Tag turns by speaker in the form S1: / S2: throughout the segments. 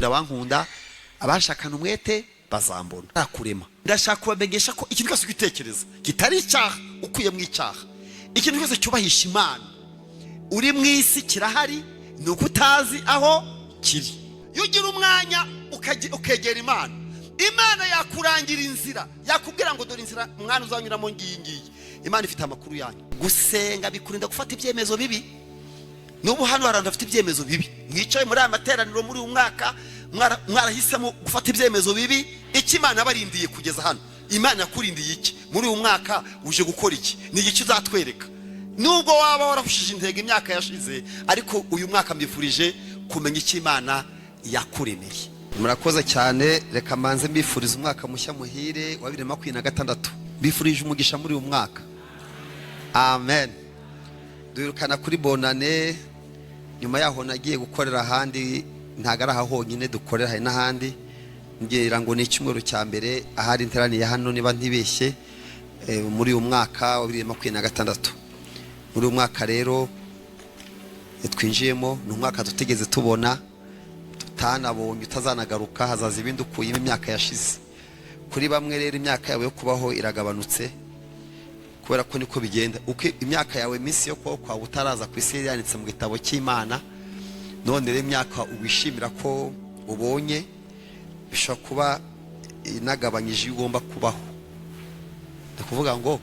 S1: Ndabankunda abashakana umwete bazambona akurema. Ndashaka kubamegesha ko ikintu cyose gitekereza kitari icyaha ukuye mu icyaha. Ikintu cyose cyubahisha Imana uri mu isi kirahari nuko utazi aho kiri. Yugira umwanya ukegera Imana. Imana yakurangira inzira, yakubwira ngo dore inzira mwana uzanyuramo ngiyi. Imana ifite amakuru yanyu. Gusenga bikurinda gufata ibyemezo bibi. Nubu hano harandafite ibyemezo bibi. Mwicaye muri amateraniro muri umwaka mwarahisemo gufata ibyemezo bibi. Iki Imana barindiye kugeza hano. Imana yakurindiye iki? Muri uyu mwaka uje gukora iki? Ni iki uzatwereka? Nubwo waba warafushije intego imyaka yashize, ariko uyu mwaka mbifurije kumenya iki Imana yakuremeye. Murakoze cyane, reka manze mbifuriza umwaka mushya muhire wa 2026. Bifurije umugisha muri uyu mwaka. Amen. Durukana kuri bonane, nyuma yaho nagiye gukorera ahandi, ntagara honyine dukorera hari n'ahandi. Ngira ngo ni icyumweru cya mbere ahari interaniye hano niba ntibeshye muri uyu mwaka wa 2026. Muri uyu mwaka rero twinjiyemo ni umwaka tutigeze tubona, tutanabonye utazanagaruka, hazaza ibindi ukuyemo imyaka yashize. Kuri bamwe rero imyaka yawe yo kubaho iragabanutse kubera ko niko bigenda. Uko imyaka yawe minsi yo kubaho kwa utaraza ku isi yanditse mu gitabo cy'Imana, none rero imyaka ubishimira ko ubonye bishobora kuba inagabanyije ugomba kubaho. Ndakuvuga ngo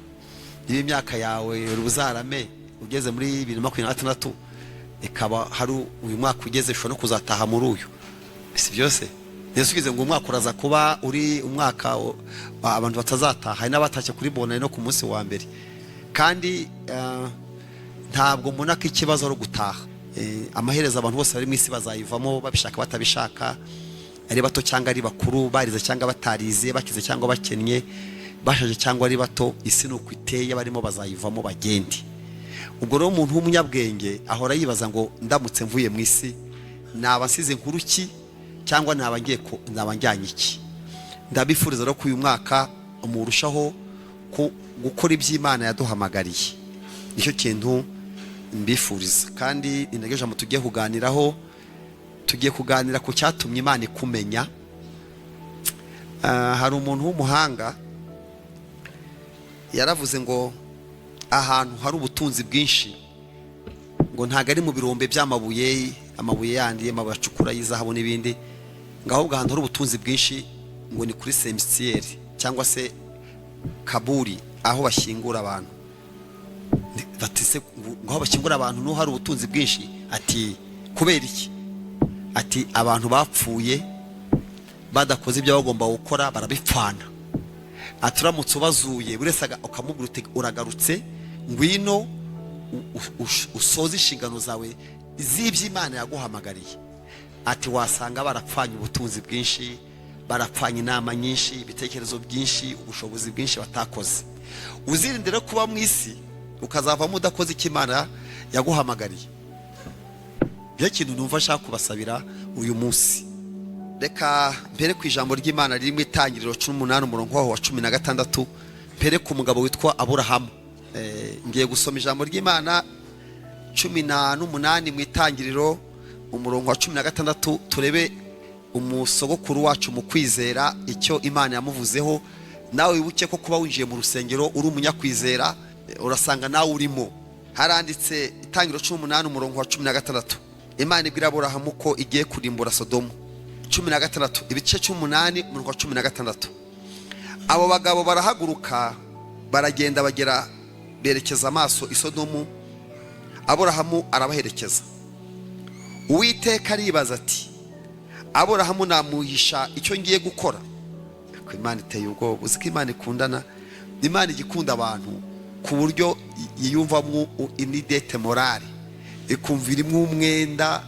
S1: iyi myaka yawe ruzarame ugeze muri 2026 ikaba hari uyu mwaka ugeze shona kuzataha muri uyu. Si byose Yesugize ngo umwaka uraza kuba uri umwaka abantu batazataha, hari n'abatashye kuri bonane no ku munsi wa mbere. Kandi ntabwo munaka ikibazo ari gutaha. Amaherezo abantu bose bari mu isi bazayivamo babishaka batabishaka, ari bato cyangwa ari bakuru, barize cyangwa batarize, bakize cyangwa bakennye, bashaje cyangwa ari bato, isi nuko iteye barimo bazayivamo bagende. Ubwo rero umuntu w'umunyabwenge ahora yibaza ngo ndamutse mvuye mu isi nabasize nkuru ki cyangwa nabanjyanye iki. Ndabifuriza rero ko uyu mwaka umurushaho gukora iby'Imana yaduhamagariye. Nicyo kintu mbifuriza. Kandi inageje mu tugiye kuganiraho, tugiye kuganira ku cyatumye Imana ikumenya. Hari umuntu w'umuhanga yaravuze ngo ahantu hari ubutunzi bwinshi ngo ntago ari mu birombe by'amabuye, amabuye yandi y'amabacukura y'izahabu n'ibindi, ngaho ahantu hari ubutunzi bwinshi ngo ni kuri cimetière cyangwa se kaburi, aho bashyingura abantu. Batise ngaho bashyingura abantu no hari ubutunzi bwinshi. Ati kubera iki? Ati abantu bapfuye badakoze ibyo bagomba gukora barabipfana. Aturamutse ubazuye burese ukamubwira uti uragarutse ngwino usoze inshingano zawe z'iby'Imana yaguhamagariye. Ati wasanga barapfanye ubutunzi bwinshi, barapfanye inama nyinshi, ibitekerezo byinshi, ubushobozi bwinshi batakoze. Uzirindire kuba mu isi ukazavamo udakoze icyo Imana yaguhamagariye. Byo kintu numva nshaka kubasabira uyu munsi. Reka mbere ku ijambo ry'Imana riri mu Itangiriro 18 umurongo wa 16, mbere ku mugabo witwa Aburahamu. Ngiye gusoma ijambo ry'Imana 18 mu Itangiriro umurongo wa 16, turebe umusogokuru wacu mu kwizera icyo Imana yamuvuzeho. Nawe wibuke ko kuba winjiye mu rusengero uri umunyakwizera urasanga nawe urimo. Haranditse Itangiriro 18 umurongo wa 16, Imana ibwira Aburahamu ko igiye kurimbura Sodomu. 16 ibice 18 umurongo wa 16. Abo bagabo barahaguruka baragenda bagera berekeza amaso i Sodomu. Aburahamu arabaherekeza. Uwiteka aribaza ati Aburahamu namuhisha icyo ngiye gukora? Ko Imana iteye ubwoba. Uzi ko Imana ikundana, Imana igikunda abantu ku buryo yiyumvamo inidete morale, ikumvira imwe umwenda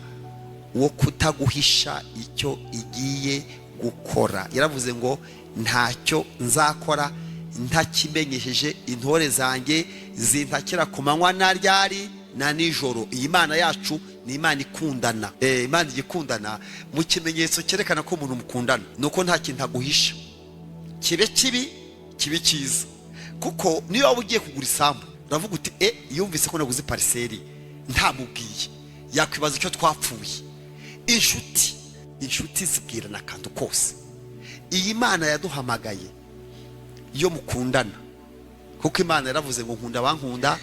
S1: wo kutaguhisha icyo igiye gukora. Yaravuze ngo ntacyo nzakora ntakimenyesheje intore zanjye zintakira ku manywa na ryari na nijoro. Iyi Imana yacu ni Imana ikundana. Imana igikundana mu kimenyetso cyerekana ko umuntu mukundana nuko nta kintu aguhisha, kibe kibi kibe cyiza. Kuko niyo waba ugiye kugura isambu uravuga uti yumvise ko naguze parcelle ntamubwiye, yakwibaza icyo twapfuye. Inshuti inshuti zibwirana akantu kose. Iyi Mana yaduhamagaye iyo mukundana, kuko Imana yaravuze ngo nkunda abankunda,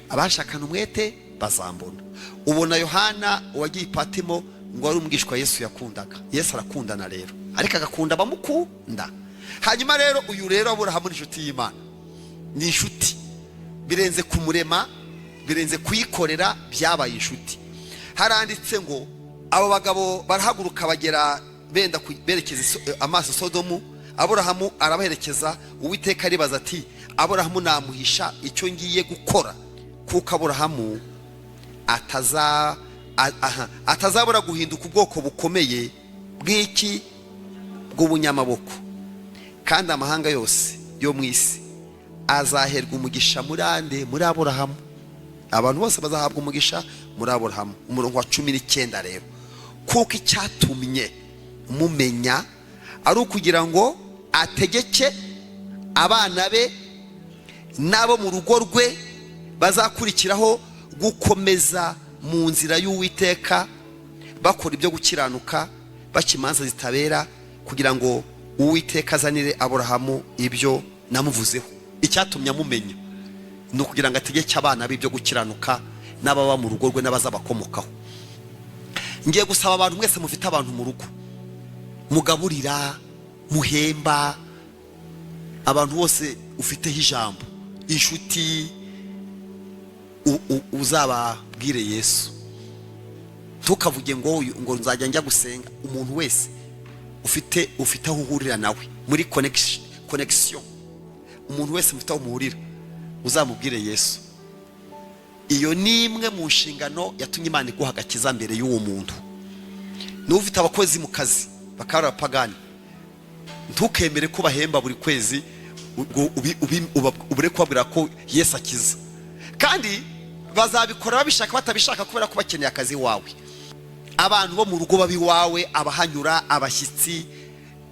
S1: abashakana umwete bazambona. Ubona Yohana wagiye Patimo ngo ari umwishwa Yesu yakundaga. Yesu arakundana rero, ariko agakunda abamukunda. Hanyuma rero uyu rero Aburahamu ni inshuti y'Imana, ni inshuti birenze kumurema, birenze kuyikorera, byabaye inshuti. Haranditse ngo abo bagabo barahaguruka bagera benda berekeza amaso Sodomu. Aburahamu arabaherekeza. Uwiteka aribaza ati Aburahamu namuhisha icyo ngiye gukora, kuko Aburahamu atazabura guhinduka ubwoko bukomeye bw'iki bw'ubunyamaboko, kandi amahanga yose yo mu isi azaherwa umugisha muri Aburahamu. Abantu bose bazahabwa umugisha muri Aburahamu. Umurongo wa 19 rero, kuko icyatumye mumenya ari ukugira ngo ategeke abana be nabo mu rugo rwe bazakurikiraho gukomeza mu nzira y'Uwiteka, bakora ibyo gukiranuka, bakimanza zitabera, kugira ngo Uwiteka azanire Aburahamu ibyo namuvuzeho. Icyatumye amumenya ni ukugira ngo ategeke abana be ibyo gukiranuka n'ababa mu rugo rwe n'abazabakomokaho. Ngiye gusaba abantu mwese mufite abantu mu rugo, mugaburira, muhemba, abantu bose ufiteho ijambo, inshuti, uzababwire Yesu. Ntukavuge ngo nzajya njya gusenga. Umuntu wese ufite aho uhurira nawe muri connection, umuntu wese mufite aho muhurira, uzamubwire Yesu. Iyo ni imwe mu nshingano yatumye Imana iguha agakiza mbere y'uwo muntu. N'ufite abakozi mu kazi bakaba abapagani, ntukemere ko bahemba buri kwezi ubure kubabwira ko Yesu akiza, kandi bazabikora babishaka batabishaka, kubera ko bakeneye akazi wawe. Abantu bo mu rugo babi wawe, abahanyura, abashyitsi,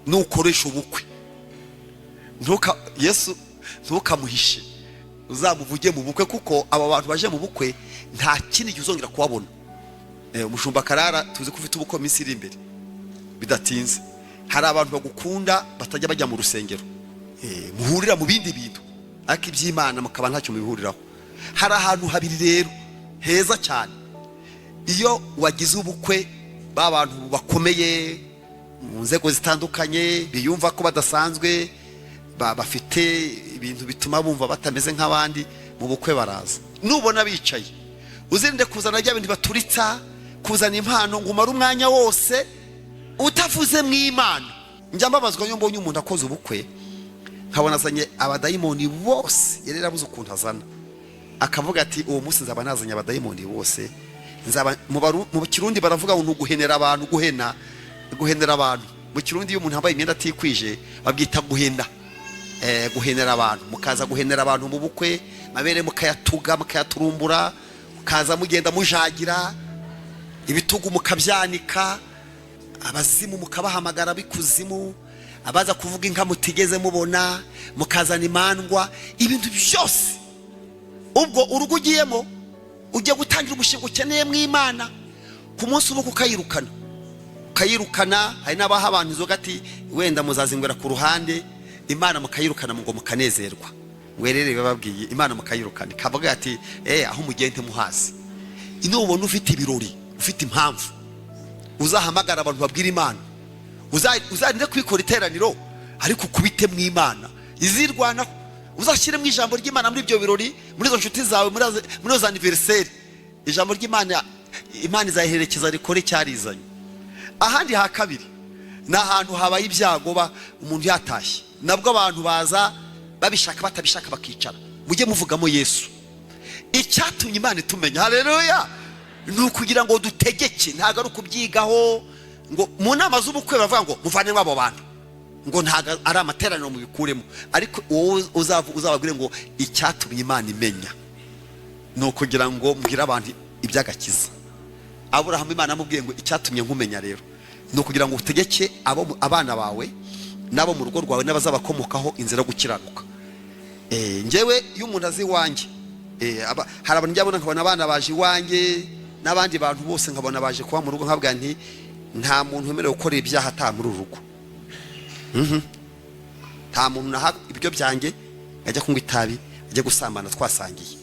S1: nukoresha ubukwe, Yesu ntukamuhishe, uzamuvuge mu bukwe, kuko aba bantu baje mu bukwe nta kindi gihe uzongera kubabona. Umushumba Karara tuzi ko ufite ubukwe minsi iri imbere bidatinze. Hari abantu bagukunda batajya bajya mu rusengero, muhurira mu bindi bintu, ariko iby'Imana mukaba ntacyo mubihuriraho. Hari ahantu habiri rero heza cyane iyo wagize ubukwe, b'abantu bakomeye mu nzego zitandukanye, biyumva ko badasanzwe, bafite ibintu bituma bumva batameze nk'abandi. Mu bukwe baraza, nubona bicaye uzirinde kuzana rya bindi baturitsa, kuzana impano ngo umare umwanya wose utavuze mu Imana. Njya mbabazwa iyo mbonye umuntu akoze ubukwe nkabona azanye abadayimoni bose, yari yarabuze ukuntu azana, akavuga ati uwo munsi nzaba nazanye abadayimoni bose. Mu Kirundi baravuga ngo guhenera abantu, guhenera abantu. Mu Kirundi iyo umuntu yambaye imyenda atikwije babyita guhenda. Guhenera abantu, mukaza guhenera abantu mu bukwe, mabere mukayatuga, mukayaturumbura, mukaza mugenda mujagira, ibitugu mukabyanika, abazimu mukabahamagara bikuzimu, abaza kuvuga inka mutigeze mubona, mukazana imandwa, ibintu byose. Ubwo urugo ugiyemo ujye gutangira umushinga ukeneye mu Imana, ku munsi ubu ukayirukana. Hari n'abaha abantu inzoga ati wenda muzazingwera ku ruhande, Imana mukayirukana ngo mukanezerwa. Werere bababwiye Imana mukayirukana, kavuga ati aho mugende muhazi. Ino ubona ufite ibirori, ufite impamvu, uzahamagara abantu babwira Imana, uzarinde kwikora iteraniro, ariko kubite mu Imana izirwanaho. Uzashyire mu ijambo ry'Imana muri ibyo birori, muri izo nshuti zawe, muri izo anniversaire. Ijambo ry'Imana, Imana izaherekeza rikore cyarizanye. Ahandi ha kabiri ni ahantu habaye ibyago, umuntu yatashye, nabwo abantu baza babishaka batabishaka bakicara, mujye muvugamo Yesu. Icyatumye Imana itumenya, haleluya, ni ukugira ngo dutegeke, ntago ari ukubyigaho. Ngo mu nama z'ubukwe bavuga ngo muvanemo abo bantu, ngo ntago ari amateraniro mubikuremo, ariko wowe uzababwire ngo icyatumye Imana imenya no kugira ngo mbwira abantu ibyagakiza. Aburahamu Imana amubwiye ngo icyatumye nkumenya rero no kugira ngo utegeke abana bawe nabo mu rugo rwawe n'abazabakomokaho inzira yo gukiranuka. Ngewe iyo umuntu azi iwanjye, hari abantu njyabona nkabona abana baje iwanjye, n'abandi bantu bose nkabona baje kuba mu rugo, nkabwira nti nta muntu wemerewe gukora ibyaha ata muri urugo. Nta muntu naha ibyo byanjye ajya kunywa itabi, ajya gusambana twasangiye,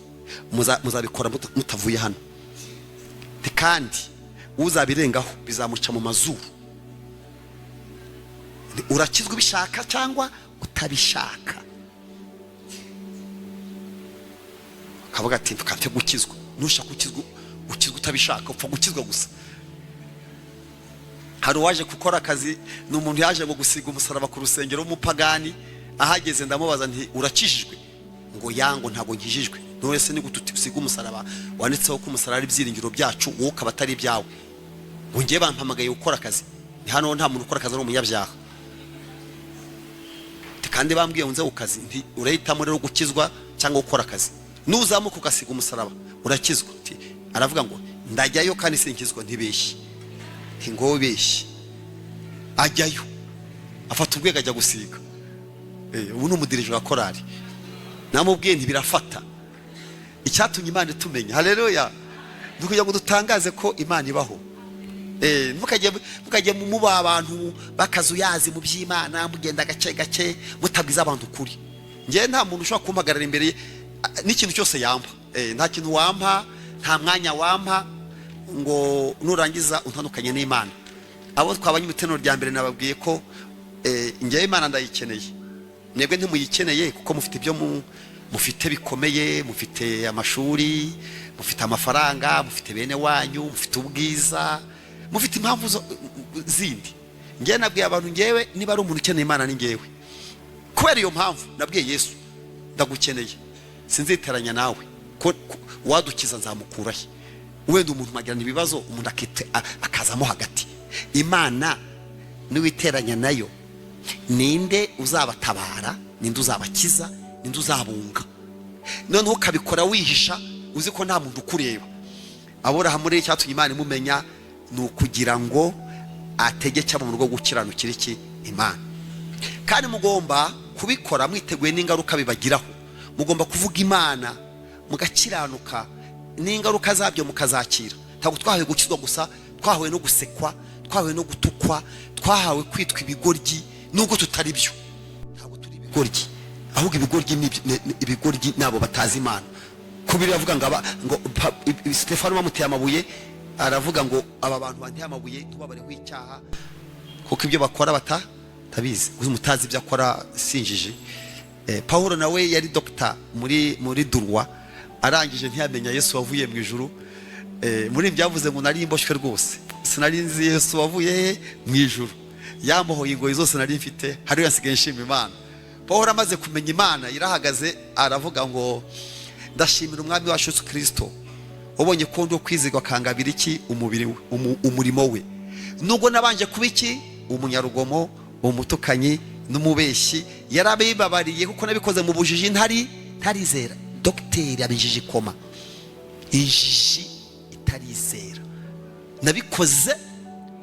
S1: muzabikora mutavuye hano. Kandi uzabirengaho bizamuca mu mazuru. Urakizwa ubishaka cyangwa utabishaka. Kavuga ati tukapfe gukizwa. Nushaka gukizwa utabishaka, upfa gukizwa gusa. Hari uwaje gukora akazi, n'umuntu yaje ngo gusiga umusaraba ku rusengero w'umupagani, ahageze ndamubaza nti urakijijwe? Ngo yango ntago nkijijwe. None se ni gututi usiga umusaraba wanditseho ko umusaraba ari byiringiro byacu, wowe ukaba atari ibyawe. Ngo ngiye bampamagaye gukora akazi, ni hano nta muntu ukora akazi ari umunyabyaha. Kandi bambwiye unze ukazi, nti urahitamo rero gukizwa cyangwa gukora akazi. Nuzamuka ugasiga umusaraba urakizwa. Aravuga ngo ndajyayo kandi sinkizwa, ntibeshye. Ngo beshye ajyayo afata ubwega ajya gusiga. Ubu ni umudirije wa korari, namubwiye ntibirafata. Icyatumye Imana itumenya, haleluya, kugira ngo dutangaze ko Imana ibaho. Mukajye muba abantu bakazuyazi mu by'Imana, mugenda gace gace mutabwiza abantu kuri. Ngiye nta muntu ushobora kumpagarara imbere n'ikintu cyose yampa. Nta kintu wampa, nta mwanya wampa ngo nurangiza untandukanye n'Imana. Abo twabanye imitenero rya mbere nababwiye ko ngiye Imana ndayikeneye, mwebwe ntimuyikeneye kuko mufite ibyo mufite bikomeye, mufite amashuri, mufite amafaranga, mufite bene wanyu, mufite ubwiza, mufite impamvu zindi. Ngiye nabwiye abantu ngewe niba ari umuntu ukeneye Imana ni ngewe. Kubera iyo mpamvu nabwiye Yesu ndagukeneye, sinziteranya nawe ko wadukiza nzamukurahe. Wenda umuntu magirana ibibazo, umuntu akazamo hagati. Imana niwiteranya nayo, ninde uzabatabara, ninde uzabakiza, ninde uzabunga? Noneho ukabikora wihisha, uzi ko nta muntu ukureba. Aburahamu rero icyatumye Imana imumenya ni ukugira ngo ategeke mu rugo gukiranukira iki Imana. Kandi mugomba kubikora mwiteguye n'ingaruka bibagiraho. Mugomba kuvuga Imana mugakiranuka, n'ingaruka zabyo mukazakira. Ntabwo twahawe gukizwa gusa, twahawe no gusekwa, twahawe no gutukwa, twahawe kwitwa ibigoryi nubwo tutari byo. Ntabwo turi ibigoryi, ahubwo ibigoryi nabo batazi Imana. Kubiri avuga ngo Stefano bamuteye amabuye, aravuga ngo aba bantu banteye amabuye tubabare kw'icyaha kuko ibyo bakora batabizi. Umutazi ibyo akora sinjije. Paulo nawe yari doctor muri Durwa, arangije ntiyamenya Yesu wavuye mu ijuru. Muri byavuze ngo nari imboshwe rwose, sinari nzi Yesu wavuye mu ijuru. Yamuhoye ingoyi zose nari mfite, hari yasigaye nshima Imana. Paulo amaze kumenya Imana irahagaze, aravuga ngo ndashimira umwami wacu Yesu Kristo, ubonye ko ndo kwizigwa kangabira iki umurimo we. Nubwo nabanje kuba iki umunyarugomo, umutukanyi n'umubeshyi, yarabibabariye kuko nabikoze mu bujiji ntarizera. Dr. abijiji koma, injiji itarizera, nabikoze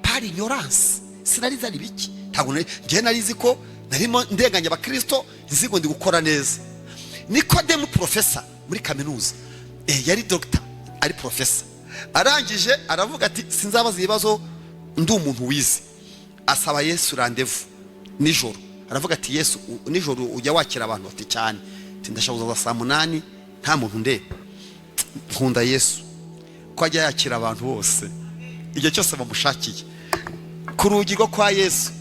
S1: par ignorance, sinariza ari biki. Ntabwo ngiye narizi ko narimo ndenganya abakristo, nzigo ndi gukora neza. Nikodemu professor muri kaminuza, yari doctor ari professor, arangije aravuga ati sinzabaza ibibazo, ndi umuntu wize. Asaba Yesu rendezvous nijoro, aravuga ati Yesu nijoro ujya wakira abantu bati cyane, ndashaka saa 8 nta muntu ndeba. Nkunda Yesu ko ajya yakira abantu bose igihe cyose bamushakiye. Ku rugi rwo kwa Yesu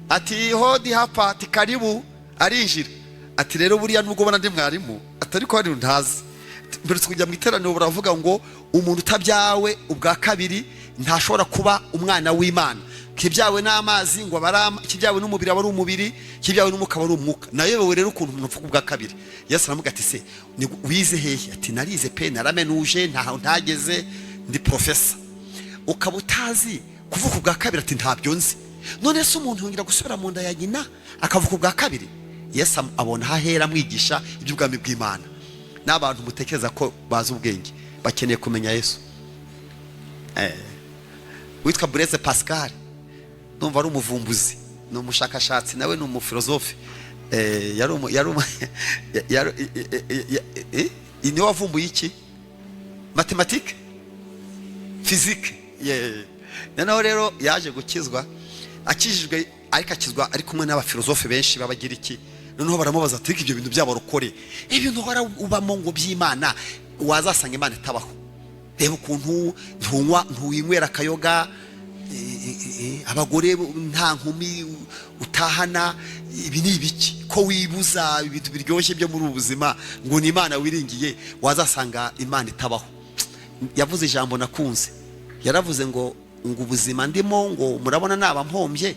S1: ati hodi hapa, ati karibu, arinjira. Ati rero buriya nubwo ubona ndi mwarimu, atari ko hari ntazi. Mbere kujya mu iteraniro baravuga ngo umuntu utabyawe ubwa kabiri ntashobora kuba umwana w'Imana. Kibyawe n'amazi ngo barama, kibyawe n'umubiri aba ari umubiri, kibyawe n'umwuka aba ari umwuka. Nayo rero ukuntu umuntu upfuka ubwa kabiri. Yesu aramuga ati se wize hehe? Ati narize pe, naramenuje, ntaho ntageze, ndi professor. Ukaba utazi kuvuka ubwa kabiri? Ati ntabyo nzi. None se umuntu yongera gusubira mu nda ya nyina akavuka ubwa kabiri? Yesu abona hahera mwigisha iby'ubwami bw'Imana. N'abantu mutekereza ko bazi ubwenge bakeneye kumenya Yesu. Witwa Blaise Pascal, numva ari umuvumbuzi, ni umushakashatsi, nawe ni umufilozofe. Niwe wavumbuye iki? Mathématique, physique. noneho rero yaje gukizwa, akijijwe ariko akizwa ari kumwe n'abafilozofe benshi babagira iki. Noneho baramubaza ati ibyo bintu by'abarokore ibintu hora ubamo ngo by'Imana wazasanga Imana itabaho, reba ukuntu ntuwinywera akayoga, abagore nta nkumi utahana, ibi ni ibiki ko wibuza ibintu biryoshye byo muri ubuzima ngo ni Imana wiringiye wazasanga Imana itabaho. Yavuze ijambo nakunze, yaravuze ngo ubuzima ndimo ngo murabona naba mpombye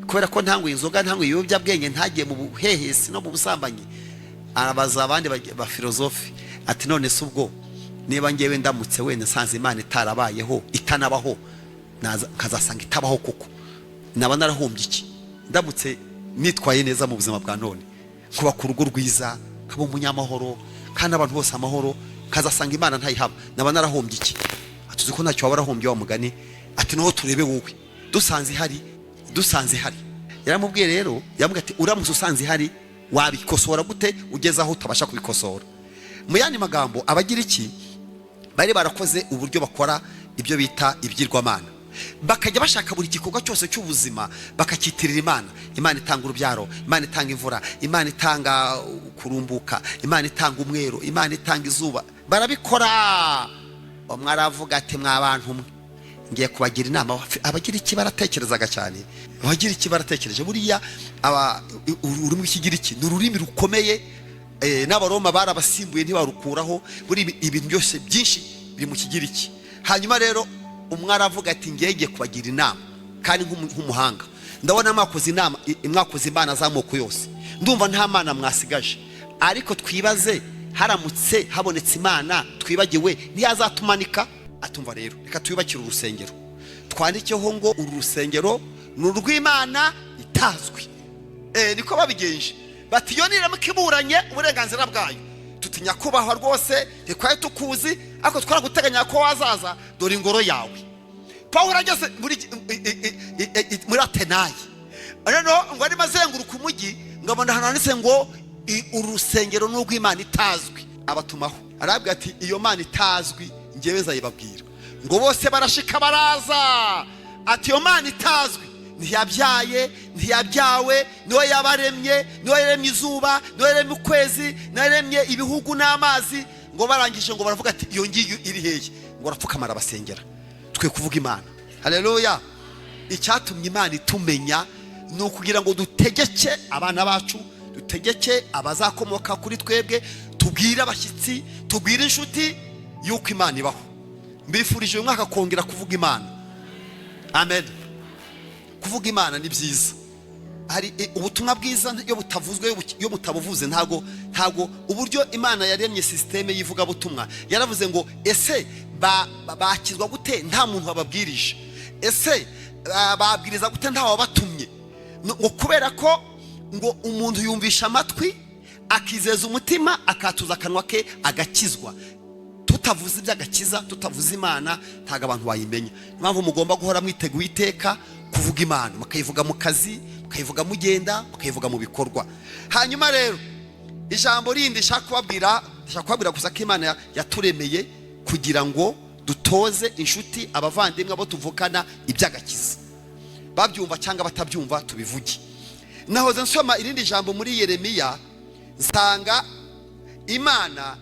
S1: kubera ko ntanguye inzoga, ntanguye ibiyobyabwenge, ntagiye mu buhehesi no mu busambanyi. Arabaza abandi ba filozofi ati none se ubwo niba ngewe ndamutse wenda nsanze Imana itarabayeho itanabaho nkazasanga itabaho kuko naba narahombye iki? Ndamutse nitwaye neza mu buzima bwa none, kuba ku rugo rwiza, kaba umunyamahoro kandi abantu bose amahoro, nkazasanga Imana ntayihaba, naba narahombye iki? Atuzi ko ntacyo waba warahombye wa mugani. Ati noho turebe wowe dusanze hari yaramubwiye rero, yamubwiye ati uramutse usanze hari wabikosora gute ugeze aho utabasha kubikosora? Mu yandi magambo abagira iki bari barakoze uburyo bakora ibyo bita ibyirwamana, bakajya bashaka buri gikorwa cyose cy'ubuzima bakakitirira Imana. Imana itanga urubyaro, Imana itanga imvura, Imana itanga kurumbuka, Imana itanga umwero, Imana itanga izuba, barabikora. Umwe aravuga ati mwabantu mwe ngiye kubagira inama. Abagira iki baratekerezaga cyane, abagira iki baratekereje. Buriya ururimi rw'ikigira iki ni ururimi rukomeye, n'abaroma barabasimbuye ntibarukuraho. Buri ibintu byose byinshi biri mu kigira iki. Hanyuma rero umwe aravuga ati ngiye kubagira inama kandi nk'umuhanga, ndabona mwakoze Imana z'amoko yose, ndumva nta Mana mwasigaje, ariko twibaze haramutse habonetse Imana twibagiwe ntiyazatumanika? Atumva rero reka twibakire urusengero, twandikeho ngo uru rusengero ni urw'Imana itazwi. Niko babigenje bati iyo niramuka iburanye uburenganzira bwayo tutinya kubahwa rwose, rikwaye tukuzi ariko twaraguteganya ko wazaza, dore ingoro yawe. Pawulo ageze muri Atenayi, rero ngo ari mazenguruka umujyi ngabona handitse ngo urusengero ni urw'Imana itazwi. Abatumaho arabwira ati iyo Mana itazwi ngewe zayibabwira. Ngo bose barashika baraza ati iyo Mana itazwi ntiyabyaye ntiyabyawe, niwe yabaremye, niwe yaremye izuba, niwe yaremye ukwezi, niwe yaremye ibihugu n'amazi. Ngo barangije ngo baravuga ati iyo ngiyo iri hehe? Ngo rapfukamara abasengera. Twe kuvuga Imana, haleluya. Icyatumye Imana itumenya ni ukugira ngo dutegeke abana bacu, dutegeke abazakomoka kuri twebwe, tubwire abashyitsi, tubwire inshuti yuko Imana ibaho. Mbifurije uyu mwaka kongera kuvuga Imana, amen. Kuvuga Imana ni byiza. Hari ubutumwa bwiza iyo butavuzwe, iyo mutabuvuze ntago uburyo Imana yaremye systeme yivuga butumwa. Yaravuze ngo ese bakizwa gute nta muntu wababwirije? Ese babwiriza gute nta wabatumye? Ngo kubera ko ngo umuntu yumvisha amatwi akizeza umutima akatuza akanwa ke agakizwa. Tutavuze iby'agakiza, tutavuze Imana ntago abantu bayimenya. Mpamvu mugomba guhora mwiteguye iteka kuvuga Imana, mukayivuga mu kazi, mukayivuga mugenda, mukayivuga mu bikorwa. Hanyuma rero ijambo rindi shaka kubabwira gusa ko Imana yaturemeye kugira ngo dutoze inshuti, abavandimwe abo tuvukana iby'agakiza. Babyumva cyangwa batabyumva tubivuge. Nahoze nsoma irindi jambo muri Yeremiya, nsanga Imana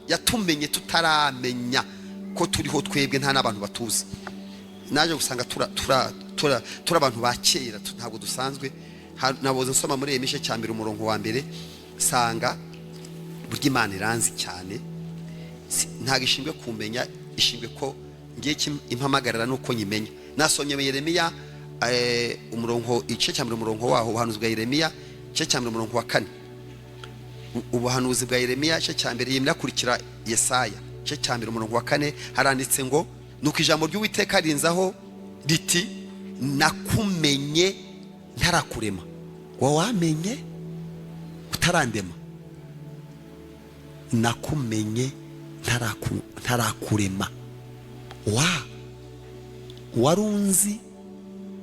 S1: yatumenye tutaramenya ko turiho twebwe, nta n'abantu batuzi. Naje gusanga tura abantu ba kera, ntabwo dusanzwe. Naboze nsoma muri Yeremiya cya 1 umurongo wa 1, sanga burya Imana iranzi cyane, ntago ishingwe kumenya, ishingwe ko ngiye impamagarira nuko nyimenya. Nasomye Yeremiya umurongo igice cya 1 umurongo waho, ubuhanuzi bwa Yeremiya igice cya 1 umurongo wa 4. Ubuhanuzi bwa Yeremiya igice cya 1 yimyakurikira Yesaya igice cya 1 umurongo wa 4, haranditse ngo nuko ijambo ry'Uwiteka rinzaho riti nakumenye ntarakurema. Wowe wamenye utarandema? Nakumenye ntarakurema. Warunzi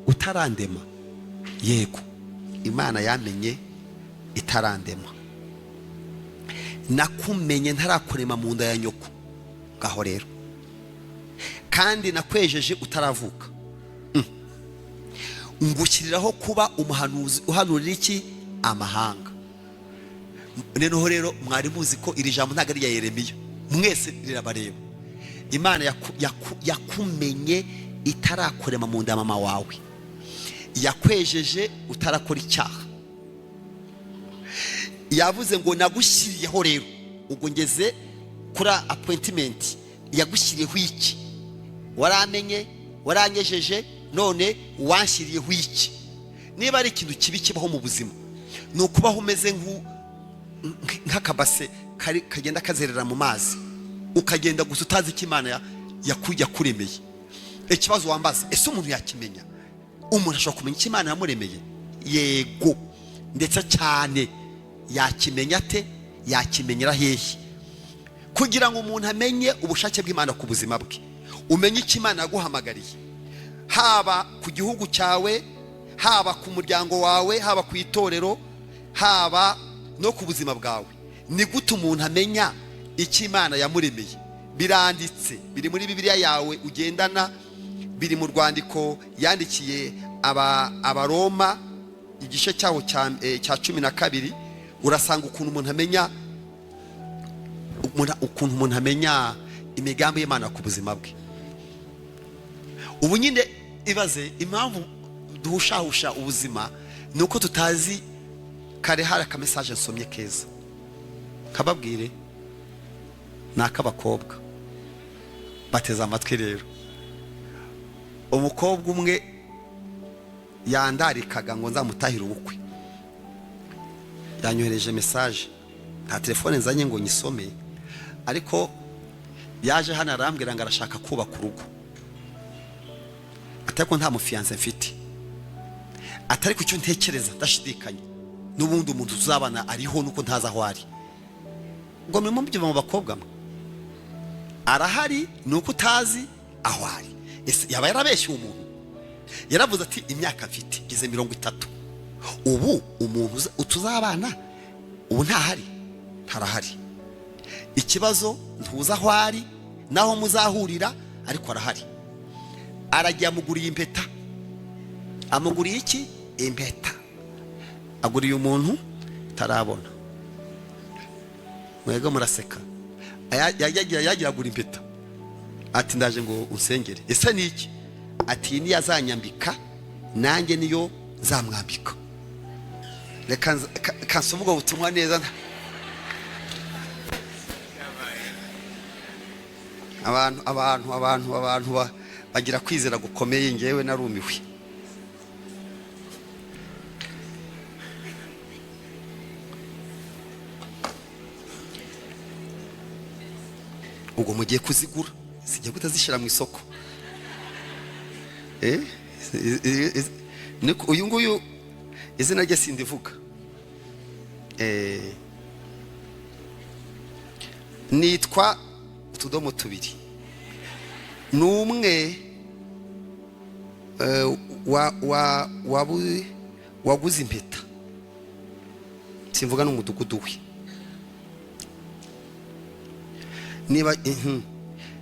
S1: utarandema? Yego, Imana yamenye itarandema. Nakumenye ntarakurema mu nda ya nyoko. Ngaho rero kandi nakwejeje utaravuka, ngushyiriraho kuba umuhanuzi uhanurira iki? Amahanga. Noneho rero mwari muzi ko iri jambo ntabwo ari iya Yeremiya, mwese rirabareba. Imana yakumenye itarakurema mu nda mama wawe, yakwejeje utarakora icyaha. Yavuze ngo nagushyiriyeho rero, ubwo ngeze kuri appointment. Yagushyiriyeho iki? Waramenye, waranyejeje, none wanshyiriyeho iki? Niba ari ikintu kibi kibaho mu buzima, ni ukubaho umeze nk'akabase kagenda kazerera mu mazi, ukagenda gusa utazi ko Imana yakuremeye. Ikibazo wambaza, ese umuntu yakimenya? Umuntu ashobora kumenya icyo Imana yamuremeye? Yego, ndetse cyane. Yakimenya ate? Yakimenyera hehe? Kugira ngo umuntu amenye ubushake bw'Imana ku buzima bwe, umenye icyo Imana yaguhamagariye, haba ku gihugu cyawe, haba ku muryango wawe, haba ku itorero, haba no ku buzima bwawe. Ni gute umuntu amenya icyo Imana yamuremeye? Biranditse, biri muri Bibiliya yawe ugendana, biri mu rwandiko yandikiye Abaroma igice cyawo cya 12. Urasanga ukuntu umuntu amenya imigambi y'Imana ku buzima bwe. Ubu nyine ibaze impamvu duhushahusha ubuzima, ni uko tutazi. Kare hari akamesaje nsomye keza, kababwire ni ak'abakobwa bateze amatwi. Rero umukobwa umwe yandarikaga ngo nzamutahire ubukwe, yanyohereje mesaje, nta telefone nzanye ngo nyisome, ariko yaje hano arambwira ngo arashaka kubaka urugo, atari nta mufiyanse mfite, atari ku cyo ntekereza ndashidikanya, n'ubundi umuntu tuzabana ariho nuko ntaza aho ari. Ngo mwe mubyiva mu bakobwa mwe, arahari nuko utazi aho ari. Ese yaba yarabeshye umuntu? Yaravuze ati imyaka mfite gize 30, ubu umuntu utuzabana ubu ntahari, ntarahari. Ikibazo ntuza aho ari naho muzahurira, ariko arahari. Aragiye amuguriye impeta. Amuguriye iki? Impeta. Aguriye umuntu tarabona. Mwego muraseka. Yagira agura impeta. Ati ndaje ngo unsengere. Ese ni iki? Ati ni yazanyambika, nanjye niyo zamwambika. Reka kansumuga ubutumwa neza. Abantu bagira kwizera gukomeye, ngewe narumiwe. Ubwo mugiye kuzigura, sijya kutazishira mu isoko. Uyu nguyu izina rye sindivuga. Nitwa utudomo tubiri. Numwe waguze impeta, simvuga n'umudugudu we.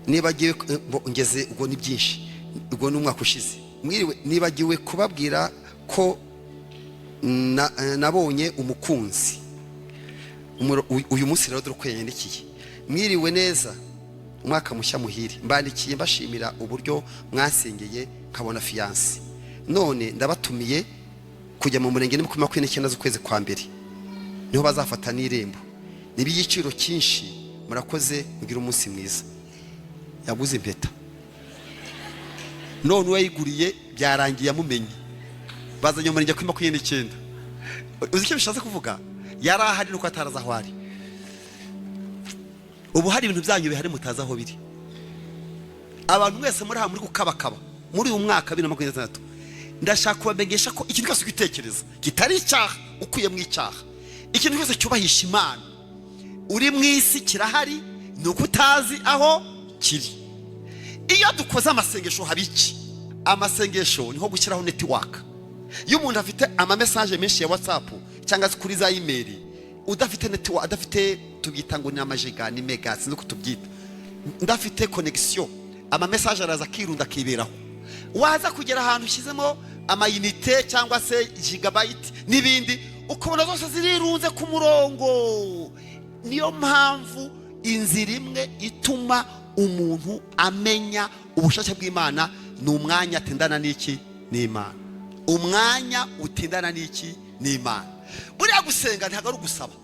S1: Nibagiwe ngeze ubwo ni byinshi, ubwo n'umwaka ushize. Mwiriwe, nibagiwe kubabwira ko nabonye umukunzi. Uyu munsi rero dore ko yanyandikiye. Mwiriwe neza, umwaka mushya muhire. Mbandikiye mbashimira uburyo mwasengeye nkabona fiyanse. None ndabatumiye kujya mu murenge ni 29 z'ukwezi kwa mbere, niho bazafata n'irembo. Nibigiciro cyinshi. Murakoze, mugira umunsi mwiza. Yaguze impeta, none uwayiguriye byarangiye amumenye. Bazanye mu murenge 29. Uzi icyo bishatse kuvuga? Yari ahari nuko ataraza aho ari. Ubu hari ibintu byanyu bihari mutaza aho biri. Abantu mwese muri muri kukabakaba muri uyu mwaka 2023, ndashaka kubamenyesha ko ikintu cyose kwitekereza kitari icyaha, ukuye mu icyaha. Ikintu cyose cyubahisha Imana uri mu isi kirahari, nuko utazi aho kiri. Iyo dukoze amasengesho habiki, amasengesho niho gushyiraho network. Iyo umuntu afite ama message menshi ya WhatsApp cyangwa kuri za email, udafite network, adafite tubyita ngo ni amajiga ni megas nuko tubyita, ndafite connection ama message araza kirunda kiberaho. Waza kugera ahantu ushyizemo amayinite cyangwa se gigabyte n'ibindi ukabona zose zirirunze ku murongo. Niyo mpamvu inzira imwe ituma umuntu amenya ubushake bw'Imana ni umwanya atindana n'iki n'Imana. Umwanya utindana n'iki n'Imana. Buriya gusenga ntabwo ari ugusaba.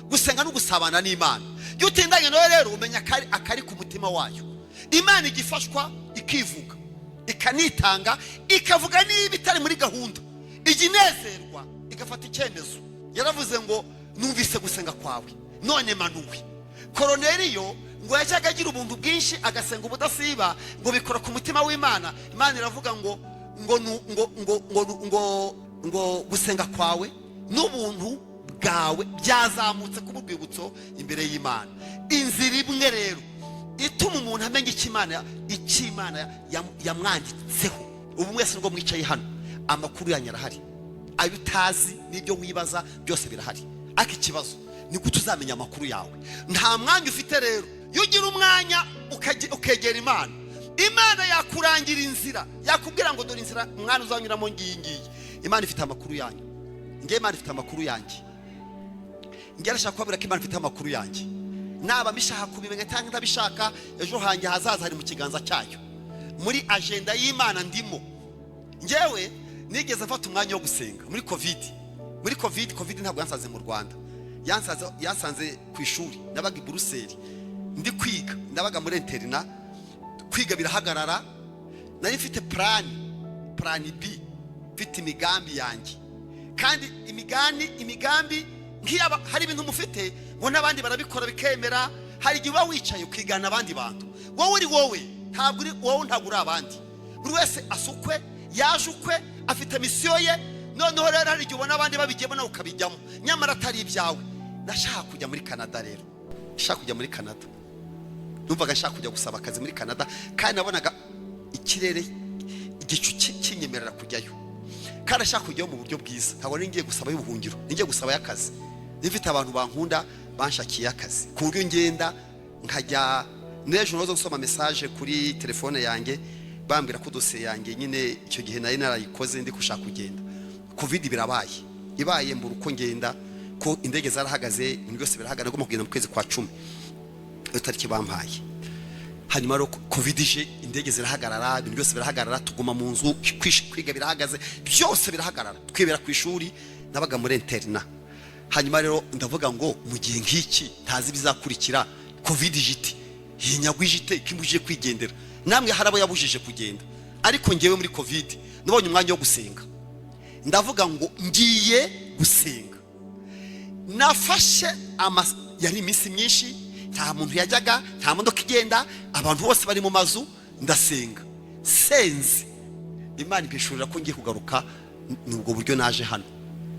S1: Gusenga no gusabana n'Imana. Iyo utindanye nawe rero umenya akari ku mutima wayo. Imana igifashwa ikivuga, ikanitanga, ikavuga niba itari muri gahunda, iginezerwa, igafata icyemezo. Yaravuze ngo numvise gusenga kwawe none manuwe. Koroneliyo ngo yajyaga agira ubuntu bwinshi agasenga ubudasiba ngo bikora ku mutima w'Imana. Imana iravuga ngo gusenga kwawe n'ubuntu bwawe byazamutse ku rwibutso imbere y'Imana. Inzira imwe rero ituma umuntu amenya Imana yamwanditseho. Ubu mwese ngo mwicaye hano amakuru yanyu arahari, ayo utazi n'ibyo wibaza byose birahari. Ariko ikibazo ni ko tuzamenya amakuru yawe. Nta mwanya ufite rero. Iyo ugira umwanya ukegera Imana, Imana yakurangira inzira, yakubwira ngo dore inzira mwana uzanyuramo ngiyi. Imana ifite amakuru yanyu. Ngiye Imana ifite amakuru yanjye. Ngiye arashaka kubabwira ko Imana ifite amakuru yanjye. Naba mishaka kubimenya cyangwa ntabishaka, ejo hanjye hazaza hari mu kiganza cyayo. Muri agenda y'Imana ndimo. Ngewe nigeze mfata umwanya wo gusenga muri covid. Muri covid ntabwo yansaze mu Rwanda. Yansanze ku ishuri. Nabaga i Brussels. Ndi kwiga. Nabaga muri interna. Kwiga birahagarara. Nari mfite plan B. Mfite imigambi yanjye. Kandi imigambi nk'iyaba hari ibintu mufite ngo n'abandi barabikora bikemera. Hari igihe uba wicaye ukigana abandi bantu. Wowe uri wowe, ntabwo uri abandi. Buri wese asukwe, yajukwe, afite misiyo ye. Noneho rero hari igihe ubona abandi babigiyemo nawe ukabijyamo, nyamara atari ibyawe. Nashaka kujya muri Canada rero. Nashaka kujya muri Canada. Numvaga nshaka kujya gusaba akazi muri Canada, kandi nabonaga ikirere igicu kinyemerera kujyayo. Kandi nashaka kujyayo mu buryo bwiza. Ntabwo ngiye gusaba y'ubuhungiro, ngiye gusaba y'akazi. Nifite abantu bankunda banshakiye akazi. Ku buryo ngenda nkajya n'ejo nozo gusoma message kuri telefone yanjye bambwira ko dosiye yanjye nyine icyo gihe nari narayikoze ndi kushaka kugenda. Covid birabaye. Ibaye mbura uko ngenda, ko indege zarahagaze, ibintu byose birahagaze, ngomba kugenda mu kwezi kwa 10. Itariki bampaye. Hanyuma rero Covid ije, indege zirahagarara, ibintu byose birahagarara, tuguma mu nzu, kwiga birahagaze, byose birahagarara. Twibera ku ishuri, nabaga muri interna. Hanyuma rero ndavuga ngo mu gihe nk'iki ntazi bizakurikira, Covid ijite, hinyagwijite kimujije kwigendera. Namwe harabo yabujije kugenda. Ariko ngewe muri Covid nabonye umwanya wo gusenga. Ndavuga ngo ngiye gusenga. Nafashe yari iminsi myinshi, nta muntu yajyaga, nta modoka igenda, abantu bose bari mu mazu, ndasenga. Senze Imana impishurira ko ngiye kugaruka nubwo buryo naje hano.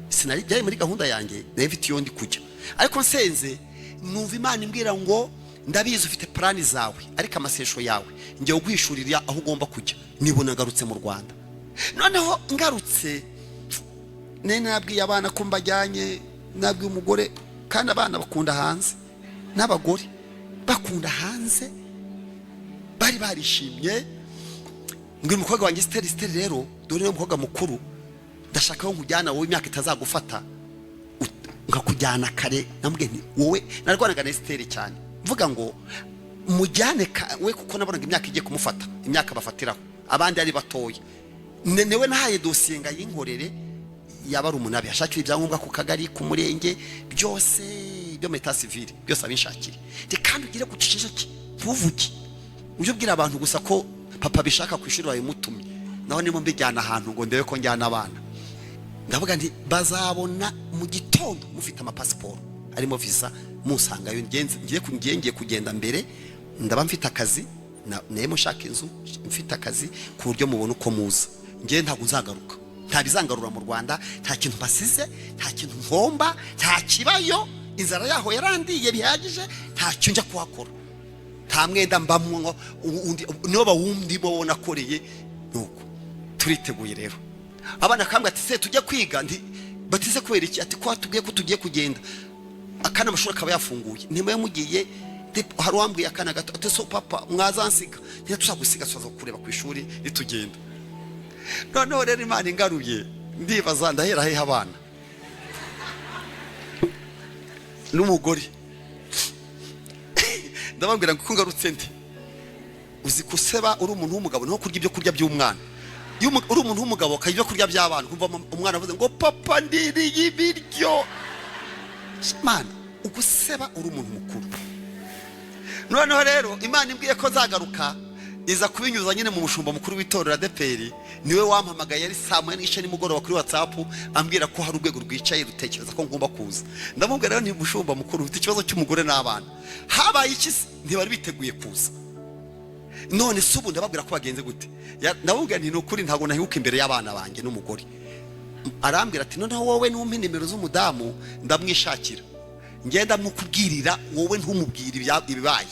S1: Sinari byari muri gahunda yanjye, nafite iyo ndi kujya. Ariko nsenze numva Imana imbwira ngo ndabizi ufite plani zawe, ariko amasesho yawe ngiye guhishurira aho ugomba kujya. Nibona ngarutse mu Rwanda. Noneho ngarutse nabwiye abana ko mbajyanye, nabwiye umugore, kandi abana bakunda hanze n'abagore bakunda hanze, bari barishimye. Ngiri umukobwa wanjye Steri rero, dore no umukobwa mukuru, ndashaka ko nkujyana wowe imyaka itazagufata ngakujyana kare. Nambwiye nti wowe narwanaga na Steri cyane, mvuga ngo mujyane we kuko nabonaga imyaka igiye kumufata, imyaka bafatiraho abandi ari batoya. Newe nahaye dosiye nga yinkorere, yaba ari umunabi ashakira ibyangombwa ku kagari, ku murenge, byose byo meta civile byose abinshakire. Kandi ugire gucisha ki vuvuki uje ubwira abantu gusa ko papa bishaka kwishura wawe mutumye, naho nimo mbijyana ahantu ngo ndewe ko njyana abana. Ndavuga nti bazabona mu gitondo mufite amapasiporo arimo visa, musanga yo ngiye kugenda mbere, ndaba mfite akazi nemo shaka inzu, mfite akazi ku buryo mubona uko muza. Ngiye ntabwo nzagaruka, nta bizangarura mu Rwanda, nta kintu basize, nta kintu ngomba, nta kibayo, inzara yaho yarandiye bihagije, nta cyo njya kuhakora, nta mwenda mbamwo niyo bawundi bo nakoreye. Nuko turiteguye rero. Abana kambwa ati se tujya kwiga, ndi batize kwera iki, ati kwa tubwiye ko tugiye kugenda, akana amashuri akaba yafunguye. Nimo yamugiye hari uwambwiye akana gato ati so papa mwazansiga ntituzagusiga tuzaza kureba ku ishuri nitugenda. Noneho rero Imana ingaruye ndibaza ndahera hehe abana n'umugore ndababwira ngo ngarutse ndi uzi kuseba uri umuntu w'umugabo no kurya ibyo kurya by'umwana. Uri umuntu w'umugabo kajya ibyo kurya by'abana kumva umwana avuze ngo papa ndiriye ibiryo. Imana uguseba uri umuntu mukuru. Noneho rero Imana imbwiye ko nzagaruka iza kubinyuza nyine mu mushumba mukuru w'itorero ADEPR. Niwe wampamagaye ari saa moya n'igice nimugoroba kuri WhatsApp ambwira ko hari urwego rwicaye rutekereza ko ngomba kuza. Ndamubwira rero nti mushumba mukuru ufite ikibazo cy'umugore n'abana. Habaye iki ntibari biteguye kuza. None subu ndababwira ko bagenze gute. Ndabubwira nti nukuri ntago nahibuka imbere y'abana banjye n'umugore. Arambwira ati noneho wowe n'umpe nimero z'umudamu ndamwishakira. Ngenda mukubwirira wowe ntumubwira ibibaye.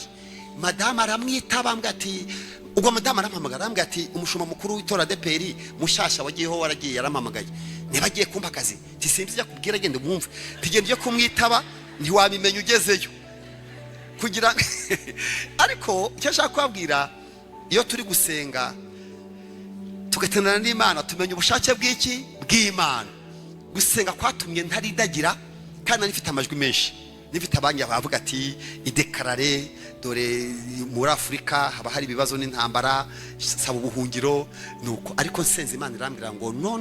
S1: Madame aramwitaba ambwira ati ubwo madame arampamagara ambwira ati umushumba mukuru w'itora ADEPR mushasha wagiyeho waragiye yarampamagaye. Nibagiye kumpa akazi. Tisimbiza kubwira gende mwumve. Tigende kumwitaba ntiwabimenya ugezeyo. Kugira ariko icyo ashaka kubabwira iyo turi gusenga tugatenana n'Imana tumenya ubushake bw'Imana. Gusenga kwatumye ntaridagira kandi nifite amajwi menshi. Nifite abanya bavuga ati idekarare dore muri Afrika haba hari ibibazo n'intambara saba ubuhungiro nuko ariko nsenze Imana irambira ngo no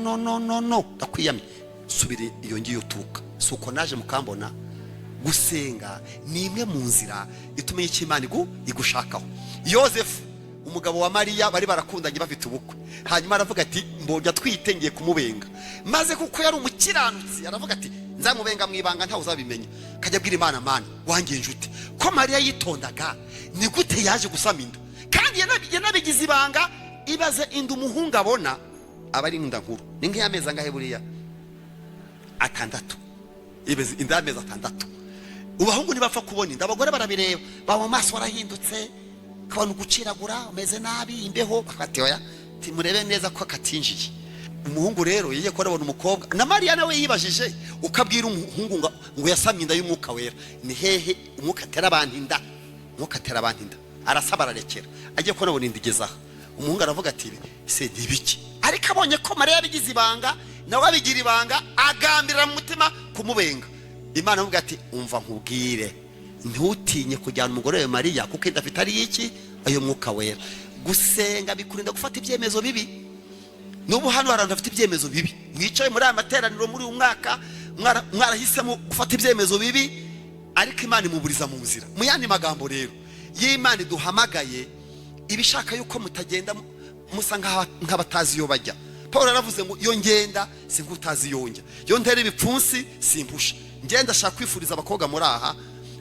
S1: ndakwiyamye subire iyo ngiyo tuka suko naje mukambona. Gusenga ni imwe mu nzira itumenye icyo Imana igushakaho. Yosefu umugabo wa Mariya bari barakundanye bafite ubukwe, hanyuma aravuga ati mbonye twitengeye kumubenga, maze kuko yari umukiranutsi aravuga ati nzamubenga mwibanga ntawe uzabimenya. Kajya abwira Imana, Mana wangiye njute ko Mariya yitondaga ni gute yaje gusama inda kandi yanabigize ibanga. Ibaze inda umuhungu abona aba ari inda nkuru. Ni nk'amezi angahe buriya? 6. Ibaze inda y'amezi 6. Ubahungu nibapfa kubona inda abagore barabireba baba maso warahindutse kabona guciragura umeze nabi imbeho bakati oya timurebe neza ko akatinjiye. Umuhungu rero yiye ko arabona umukobwa na Mariya nawe yibajije ukabwira umuhungu ngo yasamye inda y'umwuka wera. Ni hehe umwuka atera abantu inda? Umwuka atera abantu inda arasaba ararekera agiye ko nabona indigeza. Umuhungu aravuga ati se dibiki ariko abonye ko Mariya yabigize ibanga nawe abigira ibanga agambira mu mutima kumubenga. Imana avuga ati umva nkubwire ntutinye kujyana umugore we Mariya kuko idafite ari iki ayo mwuka wera. Gusenga bikurinda gufata ibyemezo bibi. Nubu hano haranda afite ibyemezo bibi mwicaye muri amateraniro muri umwaka mwarahisemo gufata ibyemezo bibi ariko Imana imuburiza mu nzira. Mu yandi magambo rero y'Imana duhamagaye ibishaka yuko mutagenda musanga nk'abatazi yo bajya. Paul aravuze ngo iyo ngenda sinkutazi yonjya yo ntera ibipfunsi simpusha. Ngenda shaka kwifuriza abakobwa muri aha,